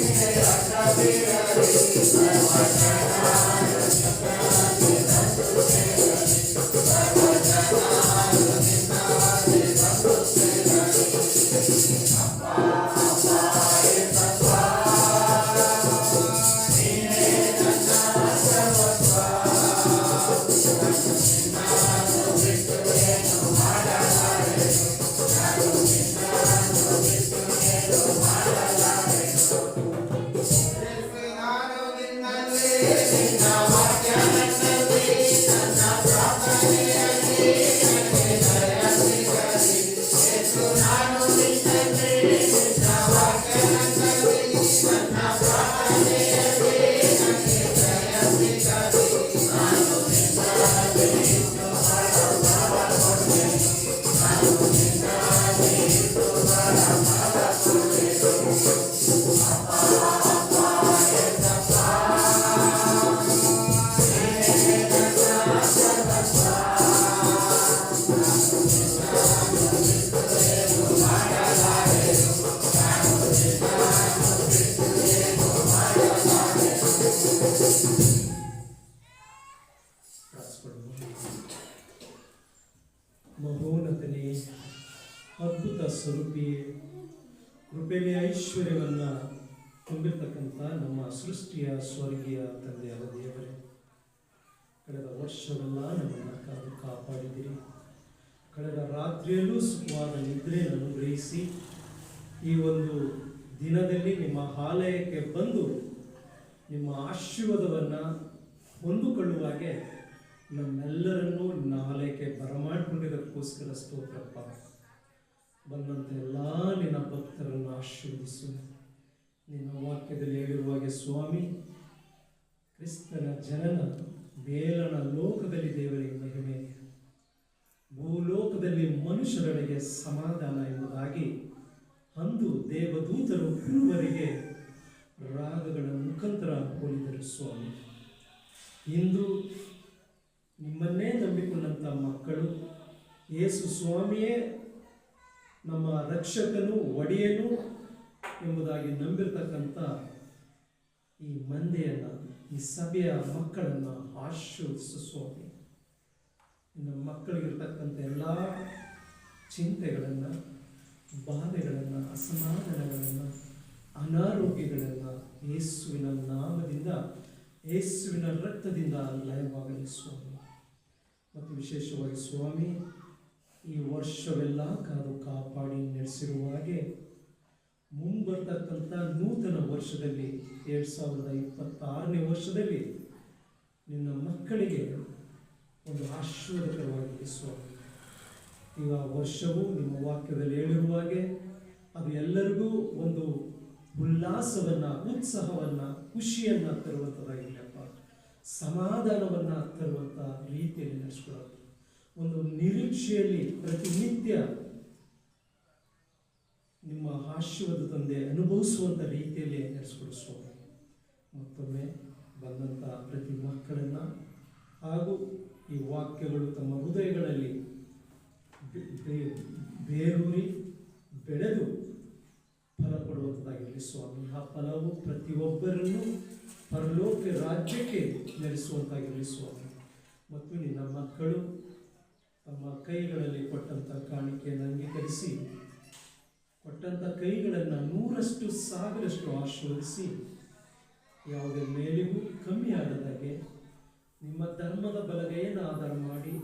ನಿನಗೆ ಅಂಗವಿರಲಿ. ಸರ್ವ ಜನಾಂಗ ನಿನ್ನಲ್ಲಿ ಬಂದು ಸೇರಲಿ, ಸರ್ವ ಜನಾಂಗ ನಿನ್ನಲ್ಲಿ ಬಂದು ಸೇರಲಿ. ಅಪ್ಪ ಅಪ್ಪ ಏಸಪ್ಪ ನೀನೇ ನನ್ನ ಸರ್ವಸ್ವ, ನಾನು ನಿನ್ನನ್ನು ಬಿಟ್ಟು ಏನು ಮಾಡಲಾರೆನು, ನಾನು ನಿನ್ನನ್ನು ಬಿಟ್ಟು ಏನು ಮಾಡಲಾರೆನು. ನಾನು ನಿನ್ನಲ್ಲಿ, ನಿನ್ನ ವಾಕ್ಯ ನನ್ನಲ್ಲಿ, ನನ್ನ ಪ್ರಾರ್ಥನೆಯಲ್ಲಿ ನನಗೆ ಜಯ ಸಿಗಲಿ. ಯೇಸು ನಾನು ನಿನ್ನಲ್ಲಿ, ನಿನ್ನ ವಾಕ್ಯ ನನ್ನಲ್ಲಿ, ನನ್ನ ಪ್ರಾರ್ಥನೆಯಲ್ಲಿ ನನಗೆ ಜಯ ಸಿಗಲಿ. ನಾನು ನಿನ್ನಲ್ಲಿ ಇಟ್ಟು ಬರ ಫಲ ಕೊಡುವೆನು, ನಾನು ನಿನ್ನಲ್ಲಿ ಇಟ್ಟು ಬರ ಫಲ ಕೊಡುವೆನು. ಅಪ್ಪ ಅಪ್ಪ ಏಸಪ್ಪ ನೀನೇ ನನ್ನ ಸರ್ವಸ್ವ, ನಾನು ನಿನ್ನನ್ನು ಬಿಟ್ಟು ಏನು ಮಾಡಲಾರೆನು, ನಾನು ನಿನ್ನನ್ನು ಬಿಟ್ಟು ಏನು ಮಾಡಲಾರೆನು. ಮಹೋನ್ನತನೇ, ಅದ್ಭುತ ಸ್ವರೂಪಿಯೇ, ಕೃಪೆಯಲ್ಲಿ ಐಶ್ವರ್ಯವನ್ನು ತುಂಬಿರ್ತಕ್ಕಂಥ ನಮ್ಮ ಸೃಷ್ಟಿಯ ಸ್ವರ್ಗೀಯ ತಂದೆಯಾದ ದೇವರೇ, ಕಳೆದ ವರ್ಷವೆಲ್ಲ ನಮ್ಮನ್ನು ಕಾಪಾಡಿದಿರಿ. ಕಳೆದ ರಾತ್ರಿಯಲ್ಲೂ ಸುಖವಾದ ನಿದ್ರೆಯನ್ನು ಅನುಗ್ರಹಿಸಿ ಈ ಒಂದು ದಿನದಲ್ಲಿ ನಿಮ್ಮ ಆಲಯಕ್ಕೆ ಬಂದು ನಿಮ್ಮ ಆಶೀರ್ವಾದವನ್ನು ಹೊಂದಿಕೊಳ್ಳುವಾಗೆ ನಮ್ಮೆಲ್ಲರನ್ನೂ ನಿನ್ನ ಆಲಯಕ್ಕೆ ಬರಮಾಡಿಕೊಂಡಿದ್ದಕ್ಕೋಸ್ಕರ ಸ್ತೋತ್ರಪ್ಪ. ಬಂದಂಥ ಎಲ್ಲ ನಿನ್ನ ಭಕ್ತರನ್ನು ಆಶೀರ್ವದಿಸು. ನಿನ್ನ ವಾಕ್ಯದಲ್ಲಿ ಹೇಳಿರುವಾಗೆ ಸ್ವಾಮಿ, ಕ್ರಿಸ್ತನ ಜನನ ಮೇಲಣ ಲೋಕದಲ್ಲಿ ದೇವರಿಗೆ ಮಹಿಮೆ, ಭೂಲೋಕದಲ್ಲಿ ಮನುಷ್ಯರೊಳಗೆ ಸಮಾಧಾನ ಎಂಬುದಾಗಿ ಅಂದು ದೇವದೂತರು ಗುರುವರಿಗೆ ರಾಗಗಳ ಮುಖಾಂತರ ಹೋಲಿದರು ಸ್ವಾಮಿ. ಇಂದು ನಿಮ್ಮನ್ನೇ ನಂಬಿಕೊಂಡಂಥ ಮಕ್ಕಳು ಯೇಸು ಸ್ವಾಮಿಯೇ ನಮ್ಮ ರಕ್ಷಕನು ಒಡೆಯನು ಎಂಬುದಾಗಿ ನಂಬಿರ್ತಕ್ಕಂಥ ಈ ಮಂದೆಯನ್ನು, ಈ ಸಭೆಯ ಮಕ್ಕಳನ್ನು ಆಶೀರ್ವದಿಸು ಸ್ವಾಮಿ. ಇನ್ನು ಮಕ್ಕಳಿಗಿರ್ತಕ್ಕಂಥ ಎಲ್ಲ ಚಿಂತೆಗಳನ್ನು, ಬಾಧೆಗಳನ್ನು, ಅಸಮಾಧಾನಗಳನ್ನು, ಅನಾರೋಗ್ಯಗಳನ್ನು ಯೇಸುವಿನ ನಾಮದಿಂದ, ಯೇಸುವಿನ ರಕ್ತದಿಂದ ಲಯವಾಗಲಿ ಸ್ವಾಮಿ. ಮತ್ತು ವಿಶೇಷವಾಗಿ ಸ್ವಾಮಿ, ಈ ವರ್ಷವೆಲ್ಲ ಕಾದು ಕಾಪಾಡಿ ನಡೆಸಿರುವ ಹಾಗೆ ಮುಂಬರ್ತಕ್ಕಂಥ ನೂತನ ವರ್ಷದಲ್ಲಿ 2026ನೇ ವರ್ಷದಲ್ಲಿ ನಿನ್ನ ಮಕ್ಕಳಿಗೆ ಒಂದು ಆಶೀರ್ವಾದಕರವಾಗಿದೆ ಸ್ವಾಮಿ. ಈಗ ವರ್ಷವು ನಿಮ್ಮ ವಾಕ್ಯದಲ್ಲಿ ಹೇಳಿರುವ ಹಾಗೆ ಅದು ಎಲ್ಲರಿಗೂ ಒಂದು ಉಲ್ಲಾಸವನ್ನು, ಉತ್ಸಾಹವನ್ನು, ಖುಷಿಯನ್ನು ತರುವಂಥದ್ದಾಗಿಲ್ಲಪ್ಪ. ಸಮಾಧಾನವನ್ನು ತರುವಂಥ ರೀತಿಯಲ್ಲಿ ನಡೆಸ್ಕೊಳ್ಳೋದು, ಒಂದು ನಿರೀಕ್ಷೆಯಲ್ಲಿ ಪ್ರತಿನಿತ್ಯ ನಿಮ್ಮ ಆಶೀರ್ವಾದ ತಂದೆ ಅನುಭವಿಸುವಂಥ ರೀತಿಯಲ್ಲಿ ನಡೆಸ್ಕೊಡು ಸ್ವಾಮಿ. ಮತ್ತೊಮ್ಮೆ ಬಂದಂಥ ಪ್ರತಿ ಮಕ್ಕಳನ್ನು ಹಾಗೂ ಈ ವಾಕ್ಯಗಳು ತಮ್ಮ ಹೃದಯಗಳಲ್ಲಿ ಬೇರೂರಿ ಬೆಳೆದು ಫಲ ಕೊಡುವಂಥದ್ದಾಗಿರಲಿ ಸ್ವಾಮಿ. ಆ ಫಲವು ಪ್ರತಿಯೊಬ್ಬರನ್ನು ಪರಲೋಕ ರಾಜ್ಯಕ್ಕೆ ನಡೆಸುವಂತಾಗಿರಲಿ ಸ್ವಾಮಿ. ಮತ್ತು ನಿನ್ನ ಮಕ್ಕಳು ತಮ್ಮ ಕೈಗಳಲ್ಲಿ ಕೊಟ್ಟಂಥ ಕಾಣಿಕೆಯನ್ನು ಅಂಗೀಕರಿಸಿ ಕೊಟ್ಟಂಥ ಕೈಗಳನ್ನು 100ರಷ್ಟು 1000ರಷ್ಟು ಆಶೀರ್ವದಿಸಿ ಯಾವುದೇ ಮೇಲಿಗೂ ಕಮ್ಮಿ ಆಗದಾಗೆ ನಿಮ್ಮ ಧರ್ಮದ ಬಲಗೈಯನ್ನು ಆಧಾರ ಮಾಡಿ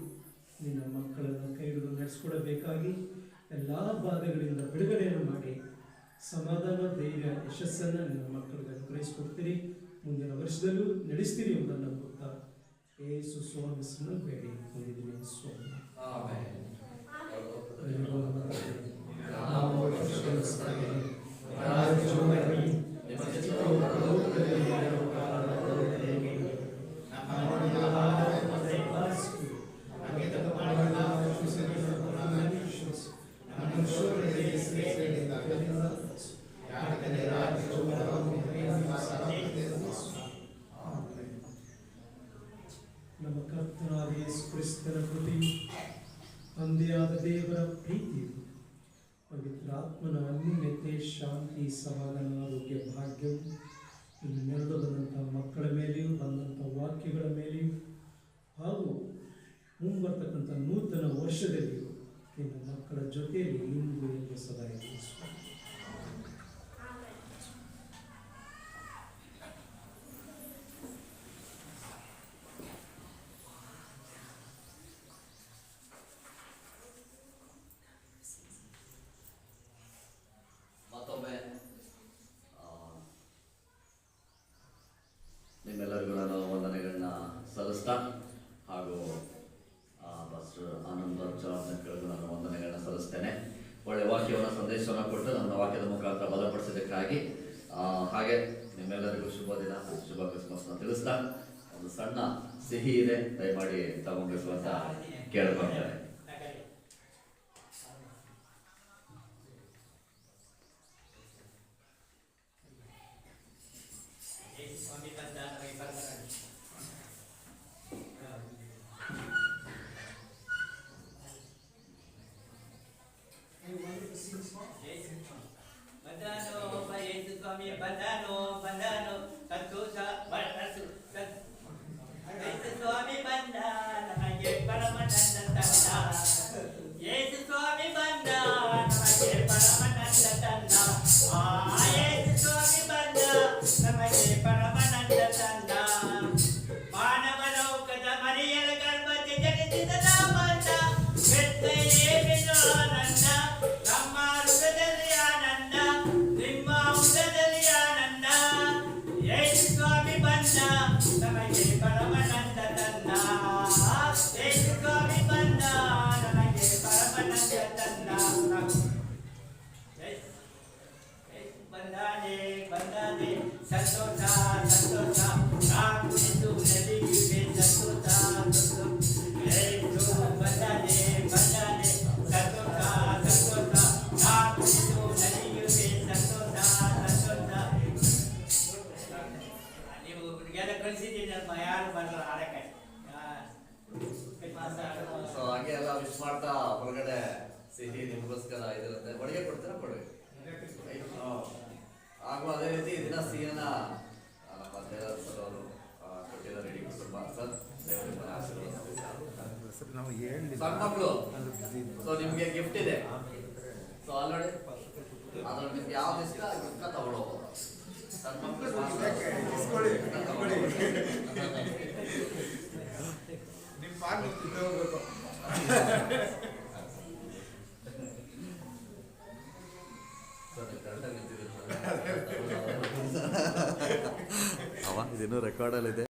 ನಿನ್ನ ಮಕ್ಕಳನ್ನು ಕೈಗಳು ನಡೆಸ್ಕೊಡಬೇಕಾಗಿ ಎಲ್ಲ ಬಾಧೆಗಳಿಂದ ಬಿಡುಗಡೆಯನ್ನು ಮಾಡಿ ಸಮಾಧಾನ, ಧೈರ್ಯ, ಯಶಸ್ಸನ್ನು ನಿನ್ನ ಮಕ್ಕಳಿಗೆ ಅನುಗ್ರಹಿಸಿಕೊಡ್ತೀರಿ. ಮುಂದಿನ ವರ್ಷದಲ್ಲೂ ನಡೆಸ್ತೀರಿ ಎಂಬುದನ್ನು ನಂಬುತ್ತಾ ಯೇಸು ಸ್ವಾಮಿ ಬೇಡಿ ಹೊಂದಿದ್ದೀನಿ ಸ್ವಾಮಿ. ನಮ್ಮ ಕರ್ತನಾದ ಯೇಸು ಕ್ರಿಸ್ತನ ಕೃಪೆಯು, ತಂದೆಯಾದ ದೇವರ ಪ್ರೀತಿಯು, ಪವಿತ್ರಾತ್ಮನ ಅನ್ಯೋನ್ಯತೆ, ಶಾಂತಿ, ಸಮಾಧಾನ, ಆರೋಗ್ಯ, ಭಾಗ್ಯವು ಇಲ್ಲಿ ನೆರೆದು ಬಂದಂಥ ಮಕ್ಕಳ ಮೇಲೆಯೂ, ಬಂದಂಥ ವಾಕ್ಯಗಳ ಮೇಲೆಯೂ ಹಾಗೂ ಮುಂಬರ್ತಕ್ಕಂಥ ನೂತನ ವರ್ಷದಲ್ಲಿಯೂ ನಿನ್ನ ಮಕ್ಕಳ ಜೊತೆಯಲ್ಲಿ ಇಂದು ಎಂದು ಸದಾ ಇರಲಿ ಸ್ವಾಮಿ. ಮತ್ತೊಮ್ಮೆ ನಿಮ್ಮೆಲ್ಲರಿಗೂ ನಾನು ವಂದನೆಗಳನ್ನ ಸಲ್ಲಿಸ್ತಾ ಹಾಗೂ ಪಾಸ್ಟರ್ ಆನಂದ್ ಅವರಿಗೂ ನಾನು ವಂದನೆಗಳನ್ನ ಸಲ್ಲಿಸ್ತೇನೆ. ಒಳ್ಳೆ ವಾಕ್ಯವನ್ನು, ಸಂದೇಶವನ್ನು ಕೊಟ್ಟು ನನ್ನ ವಾಕ್ಯದ ಮುಖಾಂತರ ಬಲಪಡಿಸೋದಕ್ಕಾಗಿ ಹಾಗೆ ನಿಮ್ಮೆಲ್ಲರಿಗೂ ಶುಭ ದಿನ, ಶುಭ ಕ್ರಿಸ್ಮಸ್ನ ತಿಳಿಸ್ತಾ ಒಂದು ಸಣ್ಣ ಸಿಹಿ ಇದೆ, ದಯಮಾಡಿ ತಗೊಂಡ್ಬೇಕು ಅಂತ ಕೇಳ್ಕೊಳ್ತಾರೆ. Banda, ನಿಧನ ಬಂದ ಬೆತ್ತಲೇಮಿನ ಆನಂದ ನಮ್ಮ ಹೃದಯದಲ್ಲಿ ಆನಂದ ನಿಮ್ಮ ಹೃದಯದಲ್ಲಿ ಆನಂದ ಯೇಸು ಸ್ವಾಮಿ ಬಂದ ನಮಗೆ ಪರಮಾನಂದ ತಂದ ಯೇಸು ಸ್ವಾಮಿ ಬಂದ ನಮಗೆ ಪರಮಾನಂದ ತಂದ ಬಂದಾನೆ ಬಂದಾನೆ ಸಂತೋಷ ಸಂತೋಷ ಕಾಕುಳಿದು ನದಿಯುವೆ ಸಂತೋಷ ಸಂತೋಷ ಯೇಸು ಬಂದಾನೆ ಬಂದಾನೆ ಸಂತೋಷ ಸಂತೋಷ ಕಾಕುಳಿದು ನದಿಯುವೆ ಸಂತೋಷ ಸಂತೋಷ ನೀವು ಎಲ್ಲ ಕಳಿಸಿದ್ದೀನಪ್ಪ ಯಾರು ಬರಲ್ಲ ಹಾಡಕ್ಕೆ ಸೊ ಹಾಗೆ ಎಲ್ಲ ವಿಶ್ ಮಾಡ್ತಾ ಹೊರಗಡೆ ಸಿಹಿ ನಿಮಗೋಸ್ಕರ ಇದಿರುತ್ತೆ. ಒಳಗೆ ಕೊಡ್ತೀರಾ ಕೊಡುಗೆ ಹಾಗೂ ಅದೇ ರೀತಿ ಈ ದಿನ ಸಿಹಿಯನ್ನ ನಮ್ಮ ದೇವರ ಸರ್ ಅವರು ಕೊಟ್ಟಿದ್ದಾರೆ ಇಡೀ ಕುಟುಂಬ ಸರ್ ದೇವರ ನಿಮ್ಮನ್ನ ಆಶೀರ್ವದಿಸಲಿ. ಸಣ್ಣ ಮಕ್ಕಳು ಸೊ ನಿಮ್ಗೆ ಗಿಫ್ಟ್ ಇದೆ. ಸೊ ಆಲ್ರೆಡಿ ಅದ್ರಲ್ಲಿ ನಿಮ್ಗೆ ಯಾವ್ದು ಇಷ್ಟ ಗಿಫ್ಟ್ನ ತಗೊಳ್ಬೋದು. ಸಣ್ಣ ಮಕ್ಕಳು ಅವ ಇದೇನು ರೆಕಾರ್ಡಲ್ಲಿದೆ.